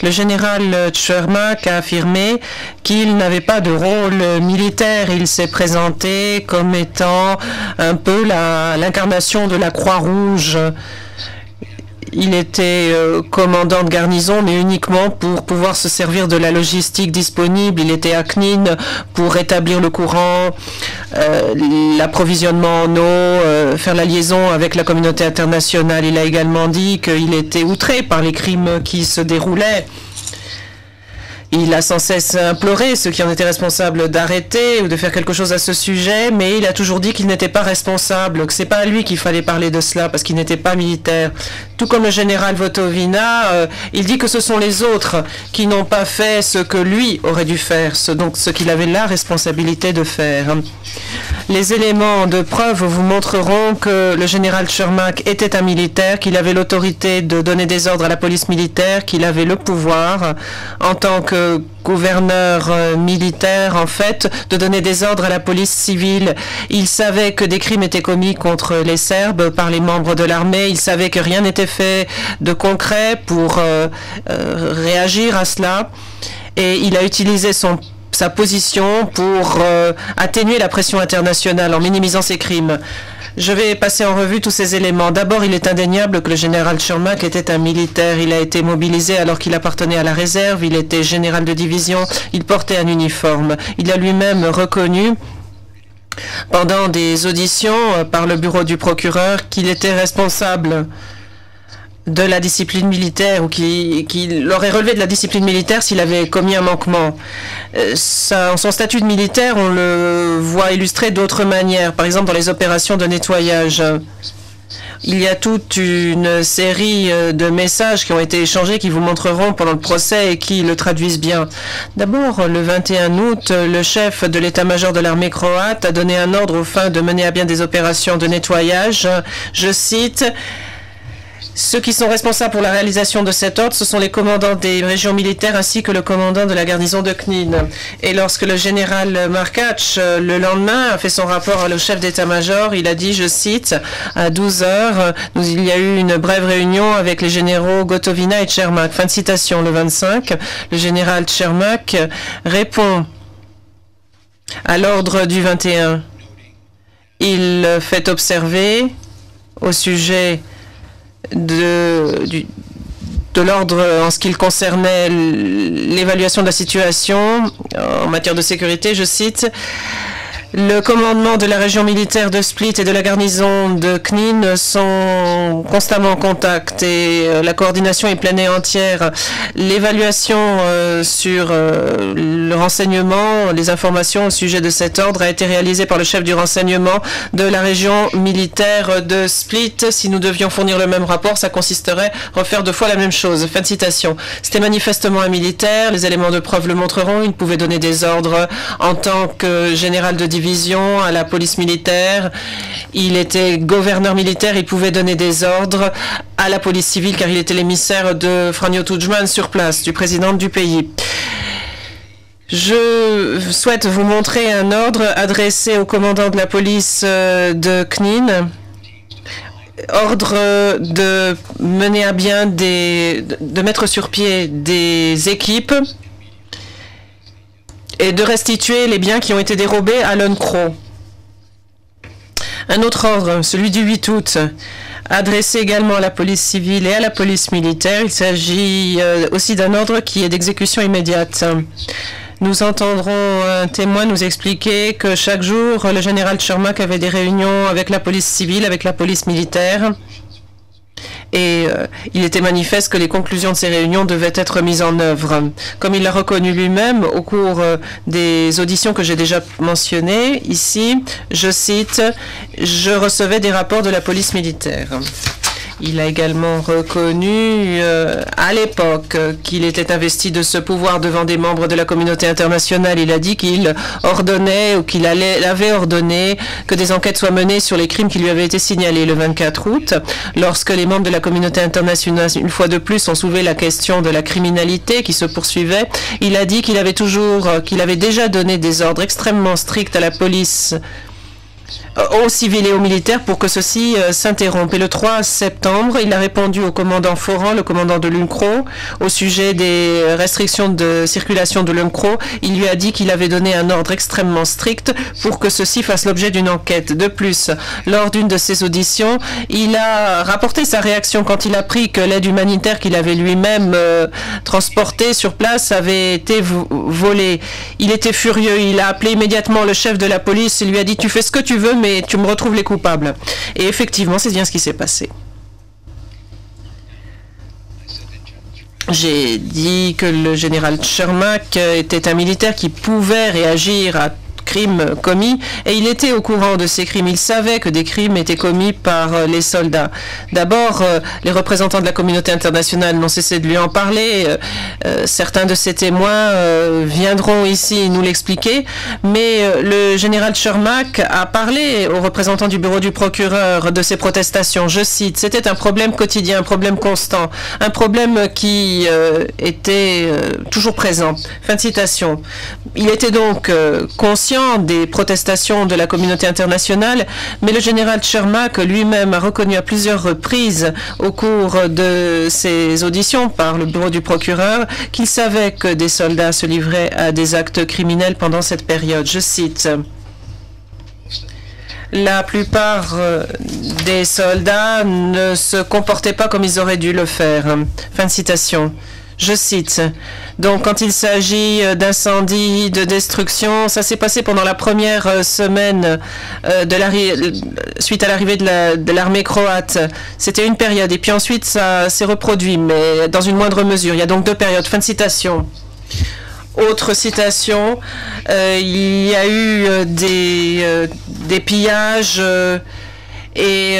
Le général Cermak a affirmé qu'il n'avait pas de rôle militaire. Il s'est présenté comme étant un peu l'incarnation de la Croix-Rouge. Il était commandant de garnison, mais uniquement pour pouvoir se servir de la logistique disponible. Il était à Knin pour rétablir le courant, l'approvisionnement en eau, faire la liaison avec la communauté internationale. Il a également dit qu'il était outré par les crimes qui se déroulaient. Il a sans cesse imploré ceux qui en étaient responsables d'arrêter ou de faire quelque chose à ce sujet, mais il a toujours dit qu'il n'était pas responsable, que c'est pas à lui qu'il fallait parler de cela parce qu'il n'était pas militaire. Tout comme le général Gotovina, il dit que ce sont les autres qui n'ont pas fait ce que lui aurait dû faire, donc ce qu'il avait la responsabilité de faire. Les éléments de preuve vous montreront que le général Cermak était un militaire, qu'il avait l'autorité de donner des ordres à la police militaire, qu'il avait le pouvoir en tant que gouverneur militaire, en fait, de donner des ordres à la police civile. Il savait que des crimes étaient commis contre les Serbes par les membres de l'armée. Il savait que rien n'était fait de concret pour réagir à cela. et il a utilisé sa position pour atténuer la pression internationale en minimisant ses crimes. Je vais passer en revue tous ces éléments. D'abord, il est indéniable que le général Chermak était un militaire. Il a été mobilisé alors qu'il appartenait à la réserve. Il était général de division. Il portait un uniforme. Il a lui-même reconnu pendant des auditions par le bureau du procureur qu'il était responsable de la discipline militaire ou qu'il aurait relevé de la discipline militaire s'il avait commis un manquement. Son statut de militaire, on le voit illustré d'autres manières, par exemple dans les opérations de nettoyage. Il y a toute une série de messages qui ont été échangés qui vous montreront pendant le procès et qui le traduisent bien. D'abord, le 21 août, le chef de l'état-major de l'armée croate a donné un ordre aux fins de mener à bien des opérations de nettoyage. Je cite: ceux qui sont responsables pour la réalisation de cet ordre, ce sont les commandants des régions militaires ainsi que le commandant de la garnison de Knin. Et lorsque le général Markac, le lendemain, a fait son rapport au chef d'état-major, il a dit, je cite, à 12 heures, il y a eu une brève réunion avec les généraux Gotovina et Chermak. Fin de citation. Le 25, le général Chermak répond à l'ordre du 21. Il fait observer au sujet de l'ordre en ce qui concernait l'évaluation de la situation en matière de sécurité, je cite: le commandement de la région militaire de Split et de la garnison de Knin sont constamment en contact et la coordination est pleine et entière. L'évaluation sur le renseignement, les informations au sujet de cet ordre a été réalisée par le chef du renseignement de la région militaire de Split. Si nous devions fournir le même rapport, ça consisterait à refaire 2 fois la même chose. Fin de citation. C'était manifestement un militaire. Les éléments de preuve le montreront. Il pouvait donner des ordres en tant que général de division à la police militaire. Il était gouverneur militaire, il pouvait donner des ordres à la police civile car il était l'émissaire de Franjo Tudjman sur place, du président du pays. Je souhaite vous montrer un ordre adressé au commandant de la police de Knin. Ordre de mener à bien de mettre sur pied des équipes et de restituer les biens qui ont été dérobés à l'UNCRO. Un autre ordre, celui du 8 août, adressé également à la police civile et à la police militaire. Il s'agit aussi d'un ordre qui est d'exécution immédiate. Nous entendrons un témoin nous expliquer que chaque jour, le général Chermak avait des réunions avec la police civile, avec la police militaire. Et il était manifeste que les conclusions de ces réunions devaient être mises en œuvre. Comme il l'a reconnu lui-même au cours des auditions que j'ai déjà mentionnées, ici, je cite, « Je recevais des rapports de la police militaire ». Il a également reconnu à l'époque qu'il était investi de ce pouvoir devant des membres de la communauté internationale. Il a dit qu'il ordonnait ou qu'il avait ordonné que des enquêtes soient menées sur les crimes qui lui avaient été signalés le 24 août. Lorsque les membres de la communauté internationale, une fois de plus, ont soulevé la question de la criminalité qui se poursuivait, il a dit qu'il avait déjà donné des ordres extrêmement stricts à la police, aux civils et aux militaires pour que ceci s'interrompe. Et le 3 septembre, il a répondu au commandant Foran, le commandant de l'UNCRO, au sujet des restrictions de circulation de l'UNCRO. Il lui a dit qu'il avait donné un ordre extrêmement strict pour que ceci fasse l'objet d'une enquête. De plus, lors d'une de ses auditions, il a rapporté sa réaction quand il a appris que l'aide humanitaire qu'il avait lui-même transportée sur place avait été volée. Il était furieux. Il a appelé immédiatement le chef de la police et lui a dit « Tu fais ce que tu veux, mais tu me retrouves les coupables ». Et effectivement, c'est bien ce qui s'est passé. J'ai dit que le général Chermak était un militaire qui pouvait réagir à crimes commis, et il était au courant de ces crimes. Il savait que des crimes étaient commis par les soldats. D'abord, les représentants de la communauté internationale n'ont cessé de lui en parler. Certains de ces témoins viendront ici nous l'expliquer, mais le général Chermak a parlé aux représentants du bureau du procureur de ces protestations. Je cite, « C'était un problème quotidien, un problème constant, un problème qui était toujours présent. » Fin de citation. Il était donc conscient conscient des protestations de la communauté internationale, mais le général Chermak lui-même a reconnu à plusieurs reprises au cours de ses auditions par le bureau du procureur qu'il savait que des soldats se livraient à des actes criminels pendant cette période. Je cite: la plupart des soldats ne se comportaient pas comme ils auraient dû le faire. Fin de citation. Je cite. Donc, quand il s'agit d'incendie, de destruction, ça s'est passé pendant la première semaine suite à l'arrivée de l'armée croate. C'était une période. Et puis ensuite, ça s'est reproduit, mais dans une moindre mesure. Il y a donc deux périodes. Fin de citation. Autre citation, il y a eu des pillages et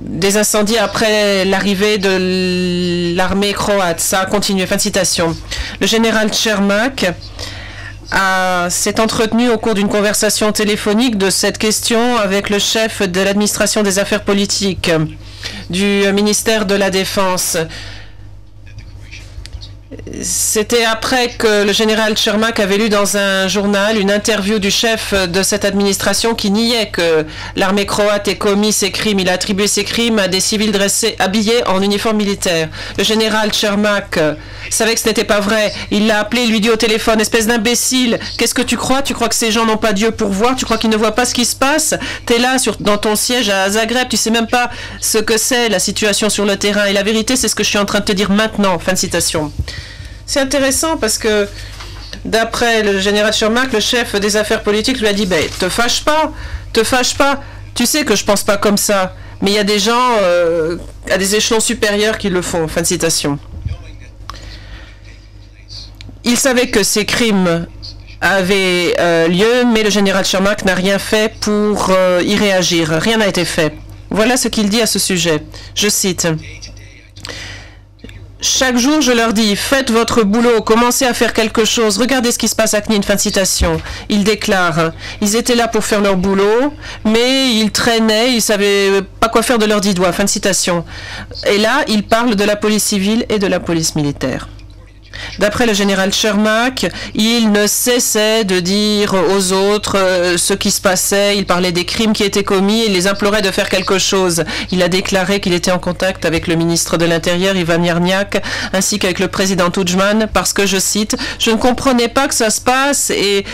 des incendies après l'arrivée de l'armée croate. Ça a continué. Fin de citation. Le général Chermak s'est entretenu au cours d'une conversation téléphonique de cette question avec le chef de l'administration des affaires politiques du ministère de la Défense. C'était après que le général Chermak avait lu dans un journal une interview du chef de cette administration qui niait que l'armée croate ait commis ces crimes. Il a attribué ces crimes à des civils habillés en uniforme militaire. Le général Chermak savait que ce n'était pas vrai. Il l'a appelé, il lui dit au téléphone: espèce d'imbécile, qu'est-ce que tu crois? Tu crois que ces gens n'ont pas Dieu pour voir? Tu crois qu'ils ne voient pas ce qui se passe? T'es là dans ton siège à Zagreb, tu sais même pas ce que c'est la situation sur le terrain. Et la vérité, c'est ce que je suis en train de te dire maintenant. Fin de citation. C'est intéressant parce que, d'après le général Chermak, le chef des affaires politiques lui a dit: te fâche pas, tu sais que je pense pas comme ça, mais il y a des gens à des échelons supérieurs qui le font. Fin de citation. Il savait que ces crimes avaient lieu, mais le général Chermak n'a rien fait pour y réagir. Rien n'a été fait. Voilà ce qu'il dit à ce sujet. Je cite. Chaque jour, je leur dis, faites votre boulot, commencez à faire quelque chose, regardez ce qui se passe à Knin, fin de citation. Il déclare, ils étaient là pour faire leur boulot, mais ils traînaient, ils savaient pas quoi faire de leurs 10 doigts, fin de citation. Et là, il parle de la police civile et de la police militaire. D'après le général Chermak, il ne cessait de dire aux autres ce qui se passait. Il parlait des crimes qui étaient commis et les implorait de faire quelque chose. Il a déclaré qu'il était en contact avec le ministre de l'Intérieur, Ivan Yarniak, ainsi qu'avec le président Tudjman, parce que, je cite, « Je ne comprenais pas que ça se passe et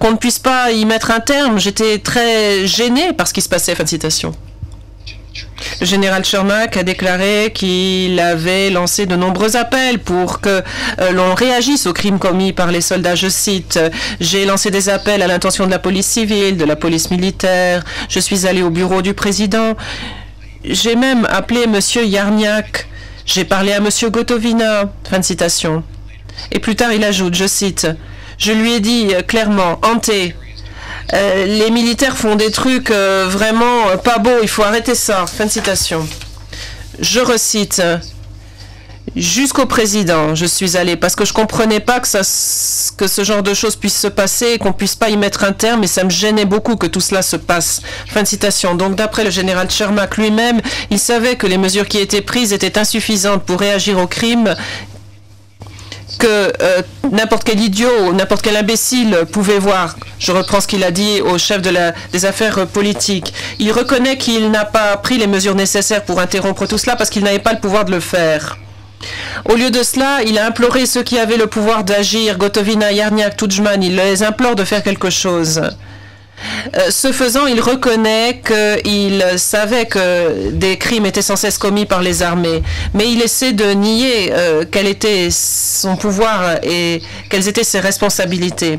qu'on ne puisse pas y mettre un terme. J'étais très gêné par ce qui se passait. » Fin de citation. Le général Chermak a déclaré qu'il avait lancé de nombreux appels pour que l'on réagisse aux crimes commis par les soldats. Je cite, « J'ai lancé des appels à l'intention de la police civile, de la police militaire. Je suis allé au bureau du président. J'ai même appelé M. Yarniak. J'ai parlé à M. Gotovina. » Fin de citation. Et plus tard, il ajoute, je cite, « Je lui ai dit clairement, Ante, les militaires font des trucs vraiment pas beaux, il faut arrêter ça. » Fin de citation. Je recite. Jusqu'au président, je suis allé parce que je comprenais pas que ce genre de choses puisse se passer et qu'on puisse pas y mettre un terme, et ça me gênait beaucoup que tout cela se passe. Fin de citation. Donc, d'après le général Chermak lui-même, il savait que les mesures qui étaient prises étaient insuffisantes pour réagir au crime, que n'importe quel idiot, n'importe quel imbécile pouvait voir. Je reprends ce qu'il a dit au chef des affaires politiques. Il reconnaît qu'il n'a pas pris les mesures nécessaires pour interrompre tout cela parce qu'il n'avait pas le pouvoir de le faire. Au lieu de cela, il a imploré ceux qui avaient le pouvoir d'agir, Gotovina, Yarniak, Tudjman, il les implore de faire quelque chose. Ce faisant, il reconnaît qu'il savait que des crimes étaient sans cesse commis par les armées, mais il essaie de nier quel était son pouvoir et quelles étaient ses responsabilités.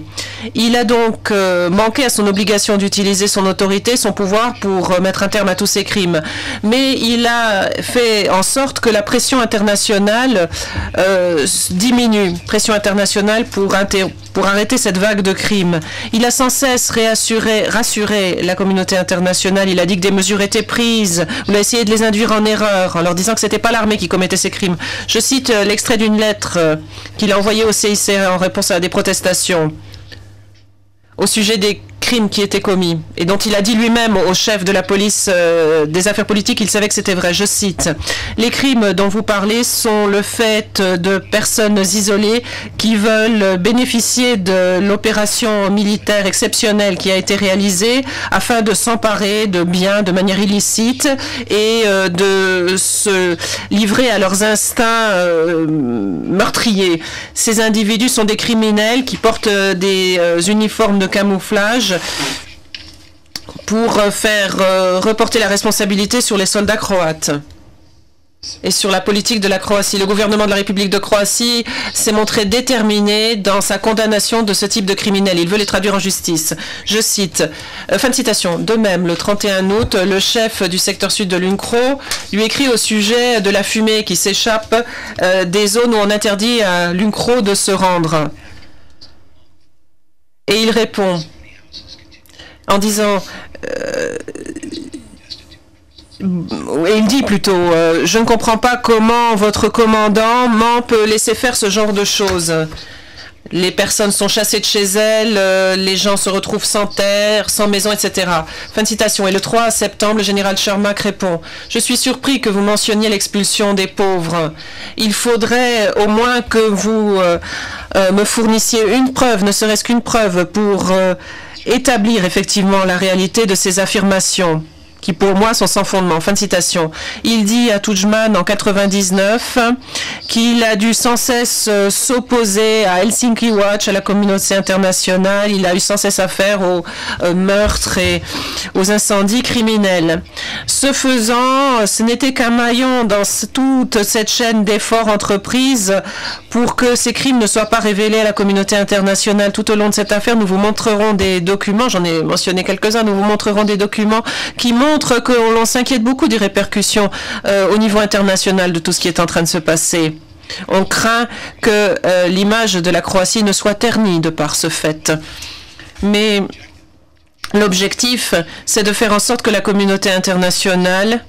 Il a donc manqué à son obligation d'utiliser son autorité, son pouvoir pour mettre un terme à tous ces crimes. Mais il a fait en sorte que la pression internationale diminue, pression internationale pour arrêter cette vague de crimes. Il a sans cesse rassuré la communauté internationale. Il a dit que des mesures étaient prises. Il a essayé de les induire en erreur en leur disant que ce n'était pas l'armée qui commettait ces crimes. Je cite l'extrait d'une lettre qu'il a envoyée au CICR en réponse à des protestations au sujet des crimes qui étaient commis et dont il a dit lui-même au chef de la police des affaires politiques qu'il savait que c'était vrai. Je cite, « Les crimes dont vous parlez sont le fait de personnes isolées qui veulent bénéficier de l'opération militaire exceptionnelle qui a été réalisée afin de s'emparer de biens de manière illicite et de se livrer à leurs instincts meurtriers. Ces individus sont des criminels qui portent des uniformes de camouflage pour faire reporter la responsabilité sur les soldats croates et sur la politique de la Croatie. Le gouvernement de la République de Croatie s'est montré déterminé dans sa condamnation de ce type de criminels. Il veut les traduire en justice. Je cite, fin de citation. De même, le 31 août, le chef du secteur sud de l'UNCRO lui écrit au sujet de la fumée qui s'échappe des zones où on interdit à l'UNCRO de se rendre. Et il répond en disant... Et il dit plutôt, je ne comprends pas comment votre commandant peut laisser faire ce genre de choses. Les personnes sont chassées de chez elles, les gens se retrouvent sans terre, sans maison, etc. Fin de citation. Et le 3 septembre, le général Shermak répond, « Je suis surpris que vous mentionniez l'expulsion des pauvres. Il faudrait au moins que vous me fournissiez une preuve, ne serait-ce qu'une preuve, pour établir effectivement la réalité de ces affirmations. » qui pour moi sont sans fondement. Fin de citation. Il dit à Tudjman en 99 qu'il a dû sans cesse s'opposer à Helsinki Watch, à la communauté internationale. Il a eu sans cesse affaire aux meurtres et aux incendies criminels. Ce faisant, ce n'était qu'un maillon dans toute cette chaîne d'efforts entreprises pour que ces crimes ne soient pas révélés à la communauté internationale. Tout au long de cette affaire, nous vous montrerons des documents, j'en ai mentionné quelques-uns, nous vous montrerons des documents qui montrent que l'on s'inquiète beaucoup des répercussions au niveau international de tout ce qui est en train de se passer. On craint que l'image de la Croatie ne soit ternie de par ce fait. Mais l'objectif, c'est de faire en sorte que la communauté internationale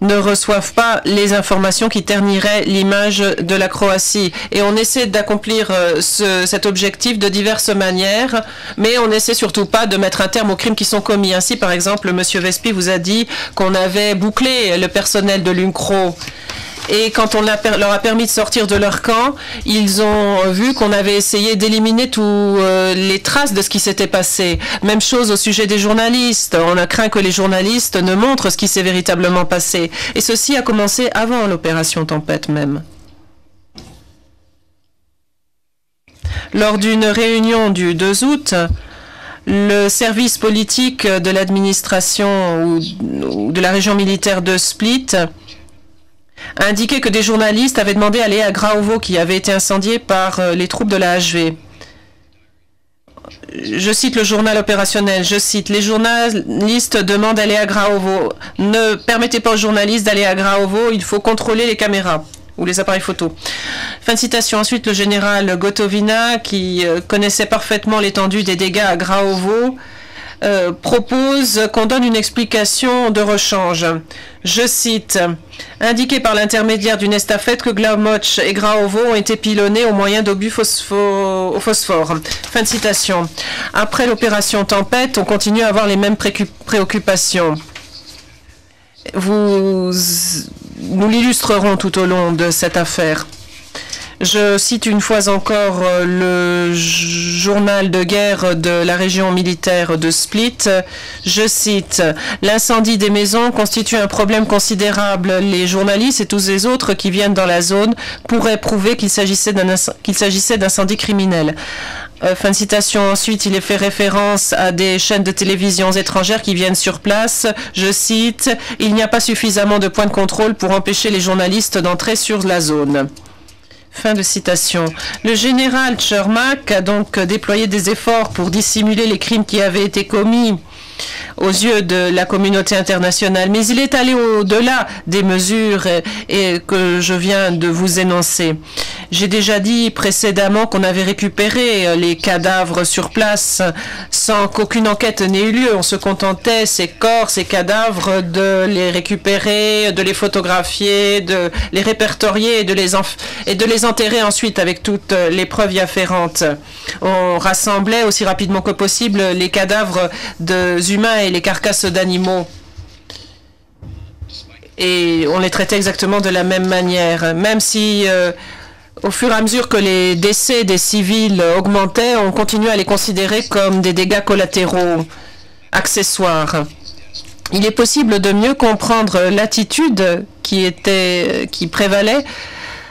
ne reçoivent pas les informations qui terniraient l'image de la Croatie. Et on essaie d'accomplir cet objectif de diverses manières, mais on n'essaie surtout pas de mettre un terme aux crimes qui sont commis. Ainsi, par exemple, M. Vespi vous a dit qu'on avait bouclé le personnel de l'UNCRO. Et quand on leur a permis de sortir de leur camp, ils ont vu qu'on avait essayé d'éliminer toutes les traces de ce qui s'était passé. Même chose au sujet des journalistes. On a craint que les journalistes ne montrent ce qui s'est véritablement passé. Et ceci a commencé avant l'opération Tempête même. Lors d'une réunion du 2 août, le service politique de l'administration ou de la région militaire de Split a indiqué que des journalistes avaient demandé à aller à Graovo, qui avait été incendié par les troupes de la HV. Je cite le journal opérationnel, je cite, « Les journalistes demandent d'aller à Graovo. Ne permettez pas aux journalistes d'aller à Graovo, il faut contrôler les caméras ou les appareils photo. » Fin de citation. Ensuite, le général Gotovina, qui connaissait parfaitement l'étendue des dégâts à Graovo, propose qu'on donne une explication de rechange. Je cite, « Indiqué par l'intermédiaire d'une estafette que Glamoch et Graovo ont été pilonnés au moyen d'obus au phosphore. » Fin de citation. Après l'opération Tempête, on continue à avoir les mêmes préoccupations. Nous l'illustrerons tout au long de cette affaire. Je cite une fois encore le journal de guerre de la région militaire de Split. Je cite, « L'incendie des maisons constitue un problème considérable. Les journalistes et tous les autres qui viennent dans la zone pourraient prouver qu'il s'agissait d'incendie criminel. » Fin de citation. Ensuite, il est fait référence à des chaînes de télévision étrangères qui viennent sur place. Je cite, « Il n'y a pas suffisamment de points de contrôle pour empêcher les journalistes d'entrer sur la zone. » Fin de citation. Le général Shermak a donc déployé des efforts pour dissimuler les crimes qui avaient été commis aux yeux de la communauté internationale, mais il est allé au-delà des mesures que je viens de vous énoncer. J'ai déjà dit précédemment qu'on avait récupéré les cadavres sur place sans qu'aucune enquête n'ait eu lieu. On se contentait, ces corps, ces cadavres, de les récupérer, de les photographier, de les répertorier et de les enterrer ensuite avec toutes les preuves y afférentes. On rassemblait aussi rapidement que possible les cadavres d'humains et les carcasses d'animaux. Et on les traitait exactement de la même manière. Même si, au fur et à mesure que les décès des civils augmentaient, on continuait à les considérer comme des dégâts collatéraux, accessoires. Il est possible de mieux comprendre l'attitude qui prévalait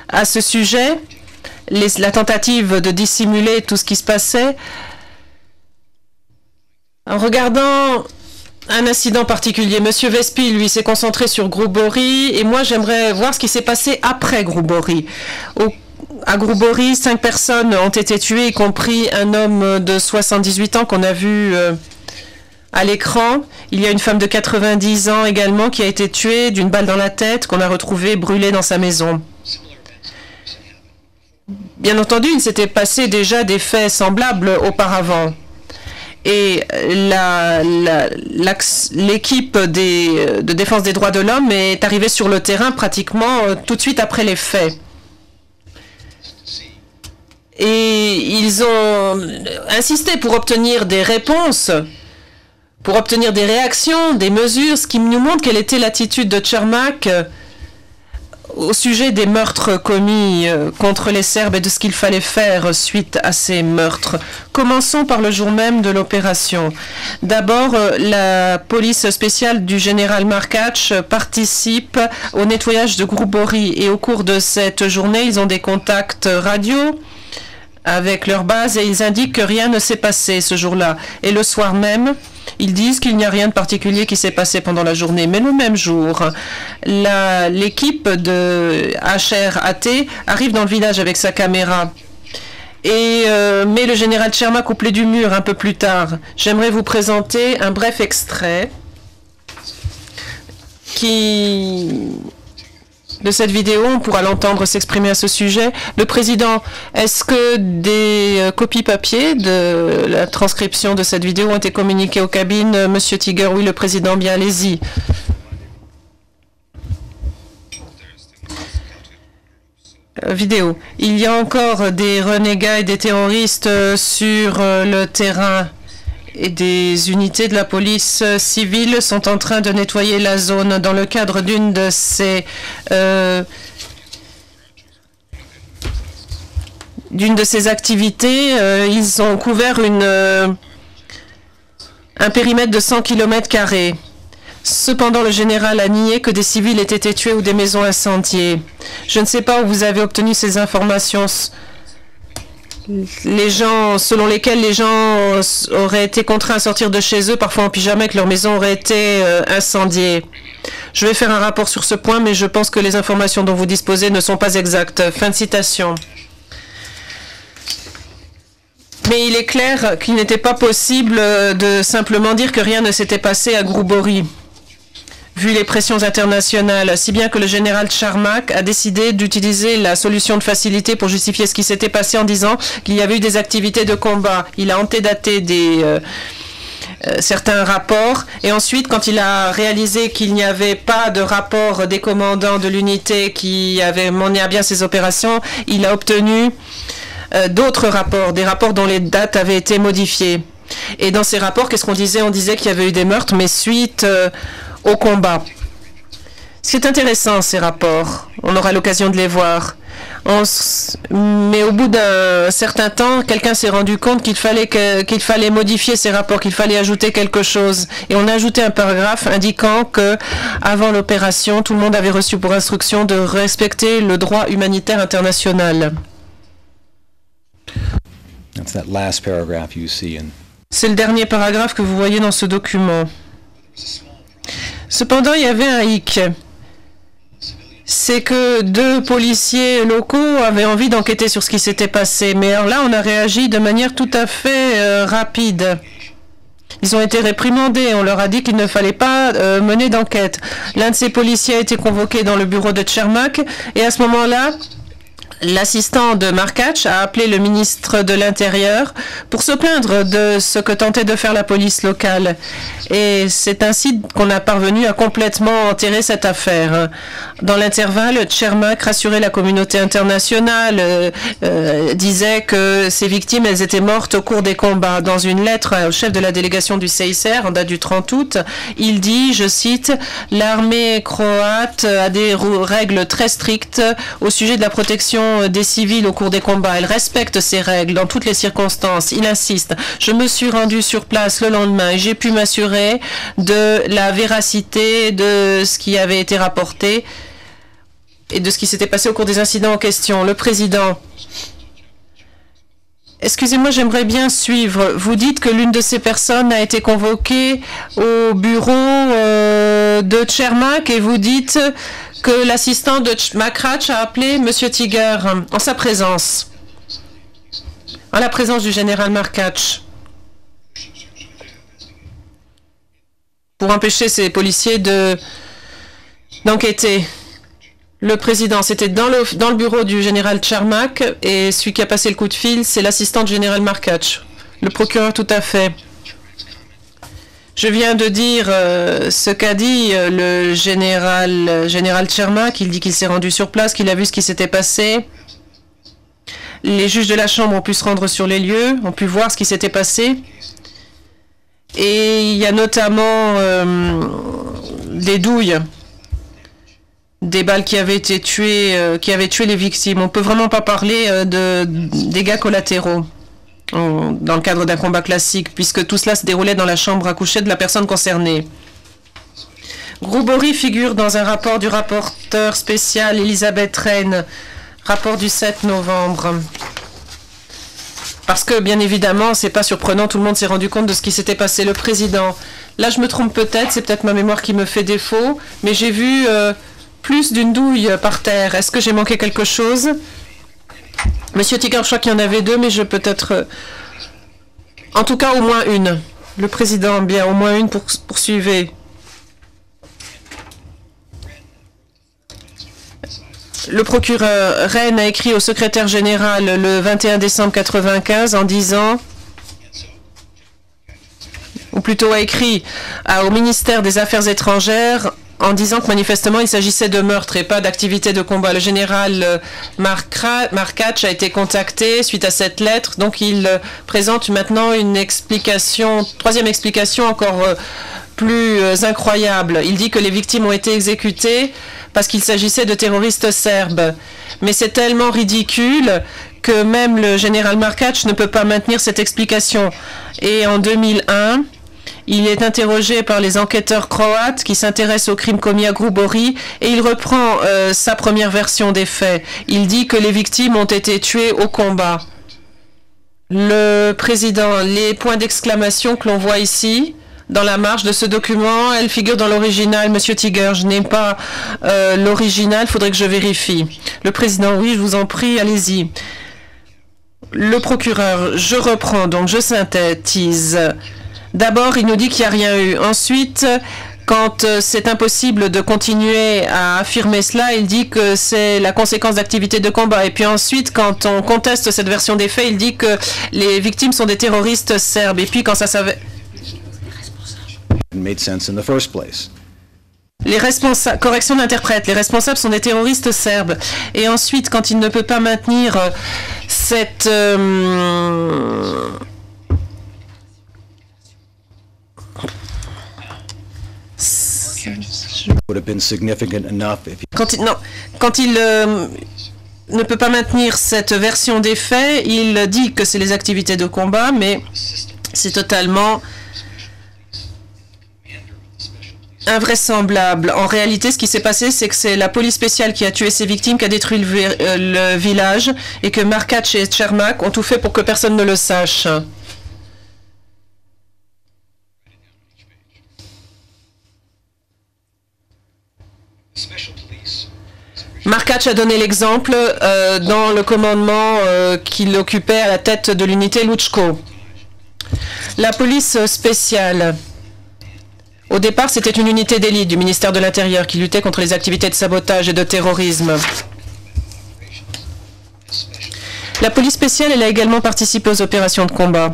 à ce sujet, la tentative de dissimuler tout ce qui se passait, en regardant un incident particulier. Monsieur Vespi, lui, s'est concentré sur Grubori, et moi, j'aimerais voir ce qui s'est passé après Grubori. À Grubori, 5 personnes ont été tuées, y compris un homme de 78 ans qu'on a vu à l'écran. Il y a une femme de 90 ans également qui a été tuée d'une balle dans la tête, qu'on a retrouvée brûlée dans sa maison. Bien entendu, il s'était passé déjà des faits semblables auparavant. Et l'équipe de défense des droits de l'homme est arrivée sur le terrain pratiquement tout de suite après les faits. Et ils ont insisté pour obtenir des réponses, pour obtenir des réactions, des mesures, ce qui nous montre quelle était l'attitude de Cermak au sujet des meurtres commis contre les Serbes et de ce qu'il fallait faire suite à ces meurtres. Commençons par le jour même de l'opération. D'abord, la police spéciale du général Markac participe au nettoyage de Grubori, et au cours de cette journée, ils ont des contacts radio avec leur base et ils indiquent que rien ne s'est passé ce jour-là. Et le soir même, ils disent qu'il n'y a rien de particulier qui s'est passé pendant la journée. Mais le même jour, l'équipe de HRAT arrive dans le village avec sa caméra et met le général Cermak au pied du mur un peu plus tard. J'aimerais vous présenter un bref extrait de cette vidéo. On pourra l'entendre s'exprimer à ce sujet. Le président, est-ce que des copies papier de la transcription de cette vidéo ont été communiquées aux cabines? Monsieur Tiger, oui, le président, bien, allez-y. Vidéo. Il y a encore des renégats et des terroristes sur le terrain. Et des unités de la police civile sont en train de nettoyer la zone. Dans le cadre d'une de ces activités, ils ont couvert un périmètre de 100 km². Cependant, le général a nié que des civils aient été tués ou des maisons incendiées. Je ne sais pas où vous avez obtenu ces informations. Selon lesquels les gens auraient été contraints à sortir de chez eux, parfois en pyjama, que leur maison aurait été incendiée. Je vais faire un rapport sur ce point, mais je pense que les informations dont vous disposez ne sont pas exactes. Fin de citation. Mais il est clair qu'il n'était pas possible de simplement dire que rien ne s'était passé à Grubori, vu les pressions internationales, si bien que le général Cermak a décidé d'utiliser la solution de facilité pour justifier ce qui s'était passé en disant qu'il y avait eu des activités de combat. Il a antédaté certains rapports, et ensuite, quand il a réalisé qu'il n'y avait pas de rapport des commandants de l'unité qui avaient mené à bien ces opérations, il a obtenu d'autres rapports, des rapports dont les dates avaient été modifiées. Et dans ces rapports, qu'est-ce qu'on disait? On disait qu'il y avait eu des meurtres, mais suite au combat. C'est intéressant, ces rapports. On aura l'occasion de les voir. Mais au bout d'un certain temps, quelqu'un s'est rendu compte qu'il fallait modifier ces rapports, qu'il fallait ajouter quelque chose. Et on a ajouté un paragraphe indiquant que, avant l'opération, tout le monde avait reçu pour instruction de respecter le droit humanitaire international. C'est le dernier paragraphe que vous voyez dans ce document. Cependant, il y avait un hic. C'est que 2 policiers locaux avaient envie d'enquêter sur ce qui s'était passé. Mais alors là, on a réagi de manière tout à fait rapide. Ils ont été réprimandés. On leur a dit qu'il ne fallait pas mener d'enquête. L'un de ces policiers a été convoqué dans le bureau de Cermak. Et à ce moment-là, L'assistant de Markac a appelé le ministre de l'Intérieur pour se plaindre de ce que tentait de faire la police locale. Et c'est ainsi qu'on a parvenu à complètement enterrer cette affaire. Dans l'intervalle, Cermak rassurait la communauté internationale, disait que ces victimes, elles étaient mortes au cours des combats. Dans une lettre au chef de la délégation du CICR, en date du 30 août, il dit, je cite, « L'armée croate a des règles très strictes au sujet de la protection des civils au cours des combats. Elle respecte ces règles dans toutes les circonstances. » Il insiste. Je me suis rendu sur place le lendemain et j'ai pu m'assurer de la véracité de ce qui avait été rapporté et de ce qui s'était passé au cours des incidents en question. Le président. Excusez-moi, j'aimerais bien suivre. Vous dites que l'une de ces personnes a été convoquée au bureau de Cermak et vous dites que l'assistant de Markac a appelé M. Tiger en sa présence, en la présence du général Markac, pour empêcher ces policiers d'enquêter. Le président, c'était dans le bureau du général Cermak et celui qui a passé le coup de fil, c'est l'assistant du général Markac. Le procureur, tout à fait. Je viens de dire ce qu'a dit le général Cermak. Il dit qu'il s'est rendu sur place, qu'il a vu ce qui s'était passé. Les juges de la Chambre ont pu se rendre sur les lieux, ont pu voir ce qui s'était passé. Et il y a notamment des douilles, des balles qui avaient été tuées, qui avaient tué les victimes. On ne peut vraiment pas parler de dégâts collatéraux dans le cadre d'un combat classique, puisque tout cela se déroulait dans la chambre à coucher de la personne concernée. Grubori figure dans un rapport du rapporteur spécial Elisabeth Rehn, rapport du 7 novembre. Parce que, bien évidemment, c'est pas surprenant, tout le monde s'est rendu compte de ce qui s'était passé. Le président, là je me trompe peut-être, c'est peut-être ma mémoire qui me fait défaut, mais j'ai vu plus d'une douille par terre. Est-ce que j'ai manqué quelque chose? Monsieur Tiger, je crois qu'il y en avait deux, mais je peut-être... En tout cas, au moins une. Le président, bien, au moins une, poursuivez. Le procureur Rennes a écrit au secrétaire général le 21 décembre 1995 en disant... Ou plutôt a écrit au ministère des Affaires étrangères en disant que manifestement il s'agissait de meurtre et pas d'activité de combat. Le général Markac a été contacté suite à cette lettre, donc il présente maintenant une explication, troisième explication encore plus incroyable. Il dit que les victimes ont été exécutées parce qu'il s'agissait de terroristes serbes. Mais c'est tellement ridicule que même le général Markac ne peut pas maintenir cette explication. Et en 2001... il est interrogé par les enquêteurs croates qui s'intéressent aux crimes commis à Grubori et il reprend sa première version des faits. Il dit que les victimes ont été tuées au combat. Le président, les points d'exclamation que l'on voit ici, dans la marge de ce document, elles figurent dans l'original. Monsieur Tiger, je n'ai pas l'original, il faudrait que je vérifie. Le président, oui, je vous en prie, allez-y. Le procureur, je reprends, donc je synthétise. D'abord, il nous dit qu'il n'y a rien eu. Ensuite, quand c'est impossible de continuer à affirmer cela, il dit que c'est la conséquence d'activités de combat. Et puis ensuite, quand on conteste cette version des faits, il dit que les victimes sont des terroristes serbes. Et puis quand ça s'avère... Les responsables, correction d'interprète, les responsables sont des terroristes serbes. Et ensuite, quand il ne peut pas maintenir cette... Quand il ne peut pas maintenir cette version des faits, il dit que c'est les activités de combat, mais c'est totalement invraisemblable. En réalité, ce qui s'est passé, c'est que c'est la police spéciale qui a tué ces victimes, qui a détruit le village, et que Markac et Cermak ont tout fait pour que personne ne le sache. Markac a donné l'exemple dans le commandement qu'il occupait à la tête de l'unité Luchko. La police spéciale, au départ, c'était une unité d'élite du ministère de l'Intérieur qui luttait contre les activités de sabotage et de terrorisme. La police spéciale, elle a également participé aux opérations de combat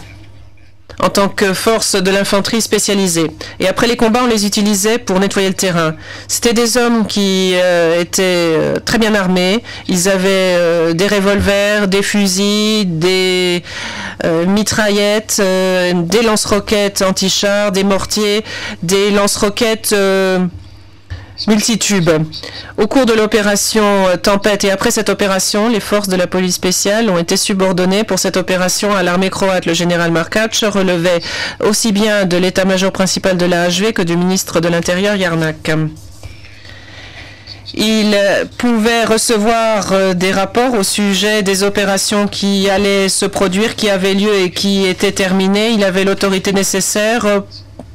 en tant que force de l'infanterie spécialisée. Et après les combats, on les utilisait pour nettoyer le terrain. C'était des hommes qui étaient très bien armés. Ils avaient des revolvers, des fusils, des mitraillettes, des lance-roquettes anti-chars, des mortiers, des lance-roquettes multitubes. Au cours de l'opération Tempête et après cette opération, les forces de la police spéciale ont été subordonnées pour cette opération à l'armée croate. Le général Markac relevait aussi bien de l'état-major principal de l'AHV que du ministre de l'Intérieur Yarnak. Il pouvait recevoir des rapports au sujet des opérations qui allaient se produire, qui avaient lieu et qui étaient terminées. Il avait l'autorité nécessaire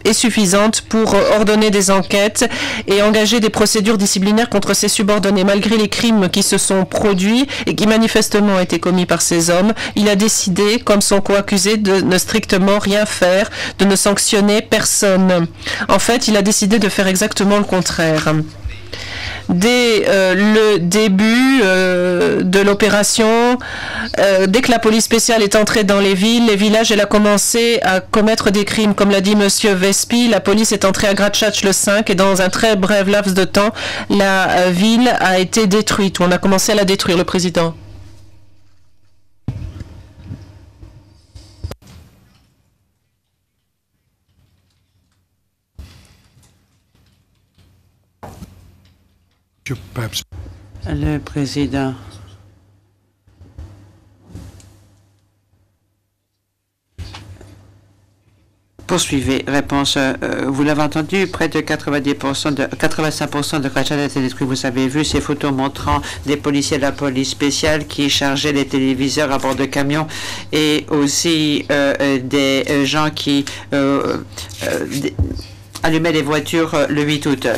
et suffisante pour ordonner des enquêtes et engager des procédures disciplinaires contre ses subordonnés. Malgré les crimes qui se sont produits et qui manifestement ont été commis par ces hommes, il a décidé, comme son co-accusé, de ne strictement rien faire, de ne sanctionner personne. En fait, il a décidé de faire exactement le contraire. Dès le début de l'opération, dès que la police spéciale est entrée dans les villes, les villages, elle a commencé à commettre des crimes. Comme l'a dit M. Vespi, la police est entrée à Gracach le 5 et dans un très bref laps de temps, la ville a été détruite. On a commencé à la détruire, le président. Le président. Poursuivez. Réponse. Vous l'avez entendu, près de 85% de Gracach a été détruit. Vous avez vu ces photos montrant des policiers de la police spéciale qui chargeaient les téléviseurs à bord de camions et aussi des gens qui allumaient les voitures le 8 août.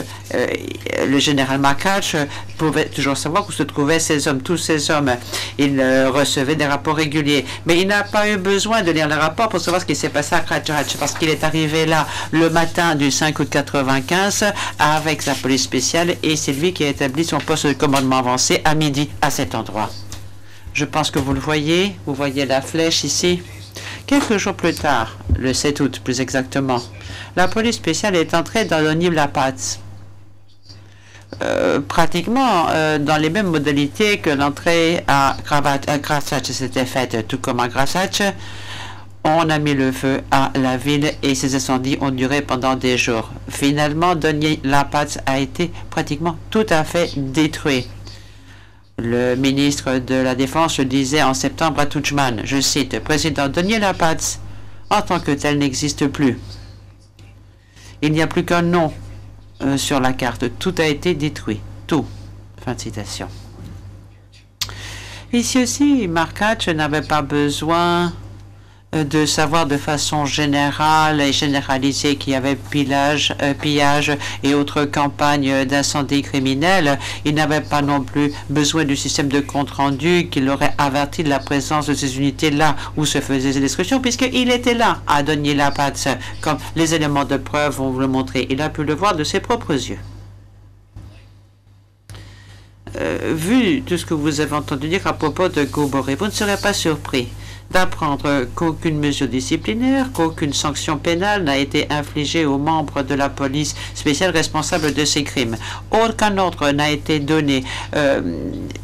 Le général Markac pouvait toujours savoir où se trouvaient ces hommes, tous ces hommes. Il recevait des rapports réguliers. Mais il n'a pas eu besoin de lire les rapports pour savoir ce qui s'est passé à Gracach, parce qu'il est arrivé là le matin du 5 août 95 avec la police spéciale et c'est lui qui a établi son poste de commandement avancé à midi à cet endroit. Je pense que vous le voyez. Vous voyez la flèche ici. Quelques jours plus tard, le 7 août plus exactement, la police spéciale est entrée dans l'Onivlapats. Pratiquement dans les mêmes modalités que l'entrée à Gracach s'était faite. Tout comme à Gracach, on a mis le feu à la ville et ces incendies ont duré pendant des jours. Finalement, Donji-Lapats a été pratiquement tout à fait détruit. Le ministre de la Défense le disait en septembre à Tudjman, je cite, « Président Donji-Lapats, en tant que tel, n'existe plus. Il n'y a plus qu'un nom sur la carte. Tout a été détruit. Tout. » Fin de citation. Ici aussi, Markac n'avait pas besoin de savoir de façon générale et généralisée qu'il y avait pillage et autres campagnes d'incendie criminels. Il n'avait pas non plus besoin du système de compte-rendu qui l'aurait averti de la présence de ces unités là où se faisaient ces destructions, puisqu'il était là à Donji-Lapats, comme les éléments de preuve vont vous le montrer. Il a pu le voir de ses propres yeux. Vu tout ce que vous avez entendu dire à propos de Goboré, vous ne serez pas surpris d'apprendre qu'aucune mesure disciplinaire, qu'aucune sanction pénale n'a été infligée aux membres de la police spéciale responsable de ces crimes. Aucun ordre n'a été donné,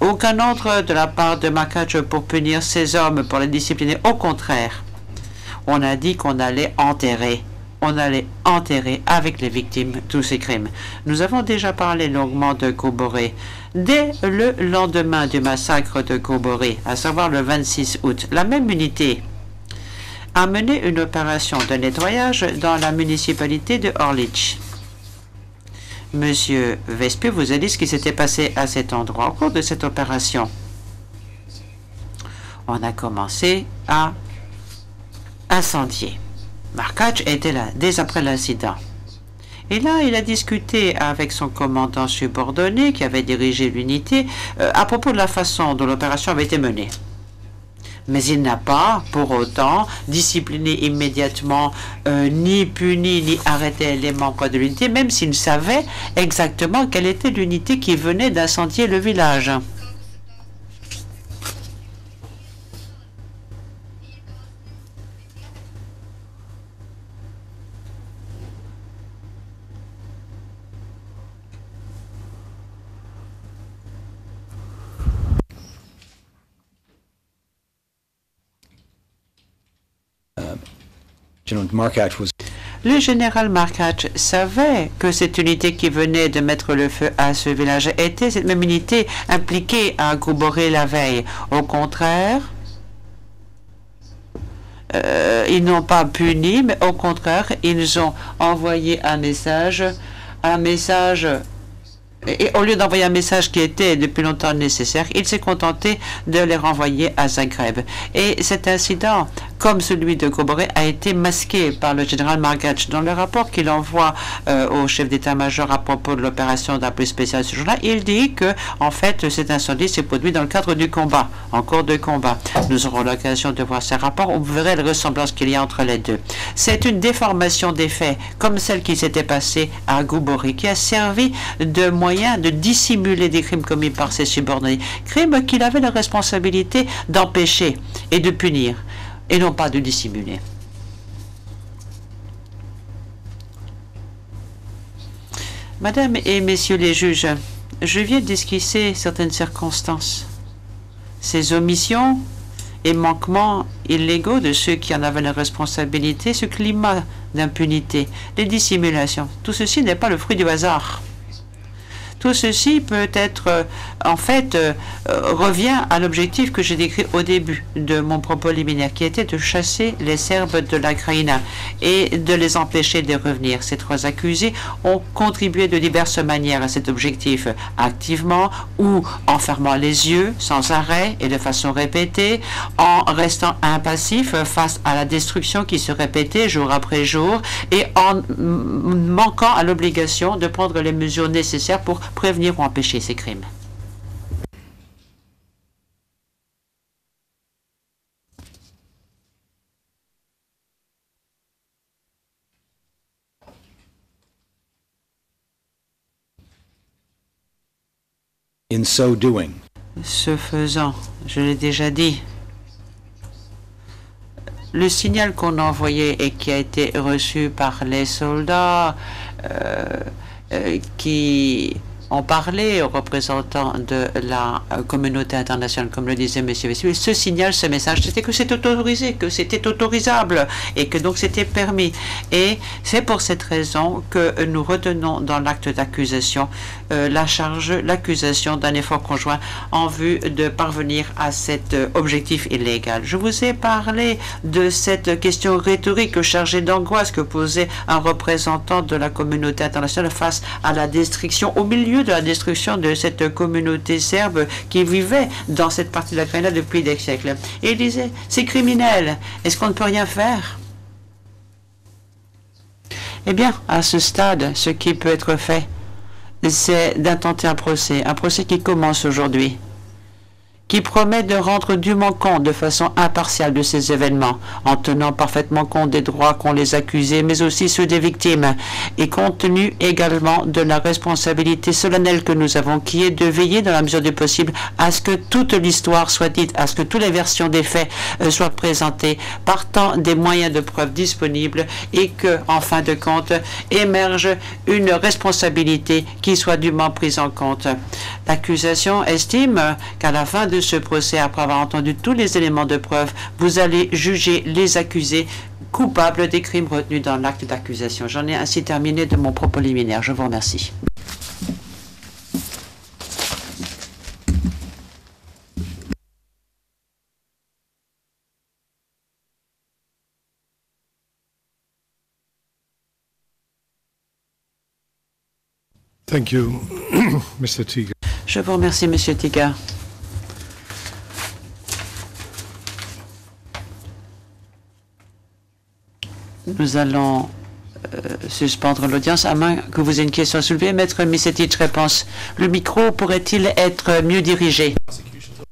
aucun ordre de la part de Markac pour punir ces hommes, pour les discipliner. Au contraire, on a dit qu'on allait enterrer. On allait enterrer avec les victimes tous ces crimes. Nous avons déjà parlé longuement de Goboré. Dès le lendemain du massacre de Goboré, à savoir le 26 août, la même unité a mené une opération de nettoyage dans la municipalité de Orlic. Monsieur Vespi vous a dit ce qui s'était passé à cet endroit. Au cours de cette opération, on a commencé à incendier. Markac était là dès après l'incident. Et là, il a discuté avec son commandant subordonné qui avait dirigé l'unité à propos de la façon dont l'opération avait été menée. Mais il n'a pas, pour autant, discipliné immédiatement, ni puni, ni arrêté les membres de l'unité, même s'il savait exactement quelle était l'unité qui venait d'incendier le village. Le général Markach savait que cette unité qui venait de mettre le feu à ce village était cette même unité impliquée à Grubori la veille. Au contraire, ils n'ont pas puni, mais au contraire, ils ont envoyé un message, et au lieu d'envoyer un message qui était depuis longtemps nécessaire, il s'est contenté de les renvoyer à Zagreb. Et cet incident, comme celui de Grubori, a été masqué par le général Markach. Dans le rapport qu'il envoie au chef d'état-major à propos de l'opération d'un peu spécial ce jour-là, il dit que, en fait, cet incendie s'est produit dans le cadre du combat, en cours de combat. Nous aurons l'occasion de voir ces rapports, on verra les ressemblances qu'il y a entre les deux. C'est une déformation des faits, comme celle qui s'était passée à Grubori, qui a servi de moyen de dissimuler des crimes commis par ses subordonnés, crimes qu'il avait la responsabilité d'empêcher et de punir, et non pas de dissimuler. Madame et messieurs les juges, je viens d'esquisser certaines circonstances. Ces omissions et manquements illégaux de ceux qui en avaient la responsabilité, ce climat d'impunité, les dissimulations, tout ceci n'est pas le fruit du hasard. Tout ceci peut être, revient à l'objectif que j'ai décrit au début de mon propos liminaire, qui était de chasser les Serbes de la Krajina et de les empêcher de revenir. Ces trois accusés ont contribué de diverses manières à cet objectif, activement ou en fermant les yeux sans arrêt et de façon répétée, en restant impassifs face à la destruction qui se répétait jour après jour et en manquant à l'obligation de prendre les mesures nécessaires pour prévenir ou empêcher ces crimes. In so doing, ce faisant, je l'ai déjà dit, le signal qu'on a envoyé et qui a été reçu par les soldats qui ont parlé aux représentants de la communauté internationale, comme le disait M. Vessuvic, ce signal, ce message, c'était que c'était autorisé, que c'était autorisable et que donc c'était permis. Et c'est pour cette raison que nous retenons dans l'acte d'accusation l'accusation d'un effort conjoint en vue de parvenir à cet objectif illégal. Je vous ai parlé de cette question rhétorique chargée d'angoisse que posait un représentant de la communauté internationale face à la destruction, au milieu de la destruction de cette communauté serbe qui vivait dans cette partie de la Krajina depuis des siècles. Et il disait, c'est criminel, est-ce qu'on ne peut rien faire? Eh bien, à ce stade, ce qui peut être fait, c'est d'intenter un procès qui commence aujourd'hui, qui promet de rendre dûment compte de façon impartiale de ces événements, en tenant parfaitement compte des droits qu'ont les accusés, mais aussi ceux des victimes, et compte tenu également de la responsabilité solennelle que nous avons, qui est de veiller dans la mesure du possible à ce que toute l'histoire soit dite, à ce que toutes les versions des faits soient présentées, partant des moyens de preuve disponibles, et que, en fin de compte, émerge une responsabilité qui soit dûment prise en compte. L'accusation estime qu'à la fin de ce procès, après avoir entendu tous les éléments de preuve, vous allez juger les accusés coupables des crimes retenus dans l'acte d'accusation. J'en ai ainsi terminé de mon propos liminaire. Je vous remercie. Thank you, Mr. Tiga. Je vous remercie, Monsieur Tiga. Nous allons suspendre l'audience à moins que vous ayez une question à soulever. Maître Misetic, réponse. Le micro pourrait-il être mieux dirigé?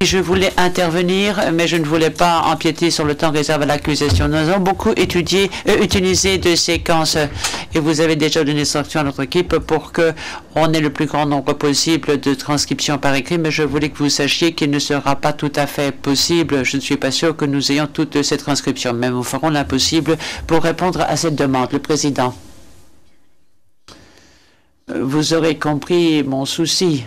Je voulais intervenir, mais je ne voulais pas empiéter sur le temps réservé à l'accusation. Nous avons beaucoup utilisé de séquences et vous avez déjà donné instruction à notre équipe pour qu'on ait le plus grand nombre possible de transcriptions par écrit, mais je voulais que vous sachiez qu'il ne sera pas tout à fait possible. Je ne suis pas sûr que nous ayons toutes ces transcriptions, mais nous ferons l'impossible pour répondre à cette demande. Le Président, vous aurez compris mon souci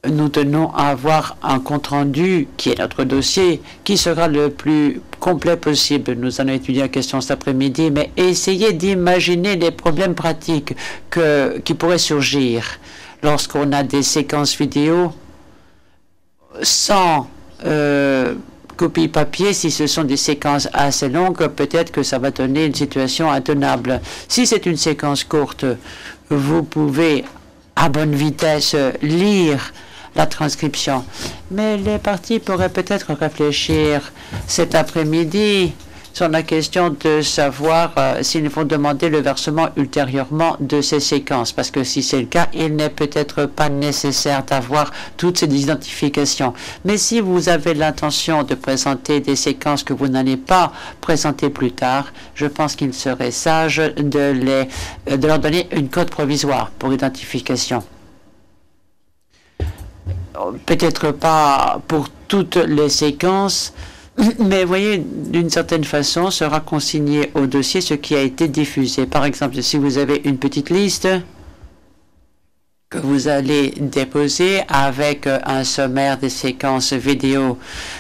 nous tenons à avoir un compte-rendu qui est notre dossier, qui sera le plus complet possible. Nous allons étudier la question cet après-midi, mais essayez d'imaginer les problèmes pratiques qui pourraient surgir lorsqu'on a des séquences vidéo sans copie papier. Si ce sont des séquences assez longues, peut-être que ça va donner une situation intenable. Si c'est une séquence courte, vous pouvez à bonne vitesse lire la transcription. Mais les parties pourraient peut-être réfléchir cet après-midi sur la question de savoir s'ils vont demander le versement ultérieurement de ces séquences. Parce que si c'est le cas, il n'est peut-être pas nécessaire d'avoir toutes ces identifications. Mais si vous avez l'intention de présenter des séquences que vous n'allez pas présenter plus tard, je pense qu'il serait sage de leur donner une code provisoire pour identification. Peut-être pas pour toutes les séquences, mais voyez, d'une certaine façon, sera consigné au dossier ce qui a été diffusé. Par exemple, si vous avez une petite liste que vous allez déposer avec un sommaire des séquences vidéo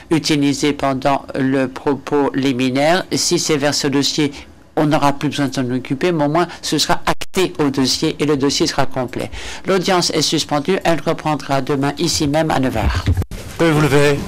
utilisées pendant le propos liminaire, si c'est vers ce dossier, on n'aura plus besoin de s'en occuper, mais au moins ce sera acté au dossier et le dossier sera complet. L'audience est suspendue, elle reprendra demain ici même à 9 h. Pouvez vous lever?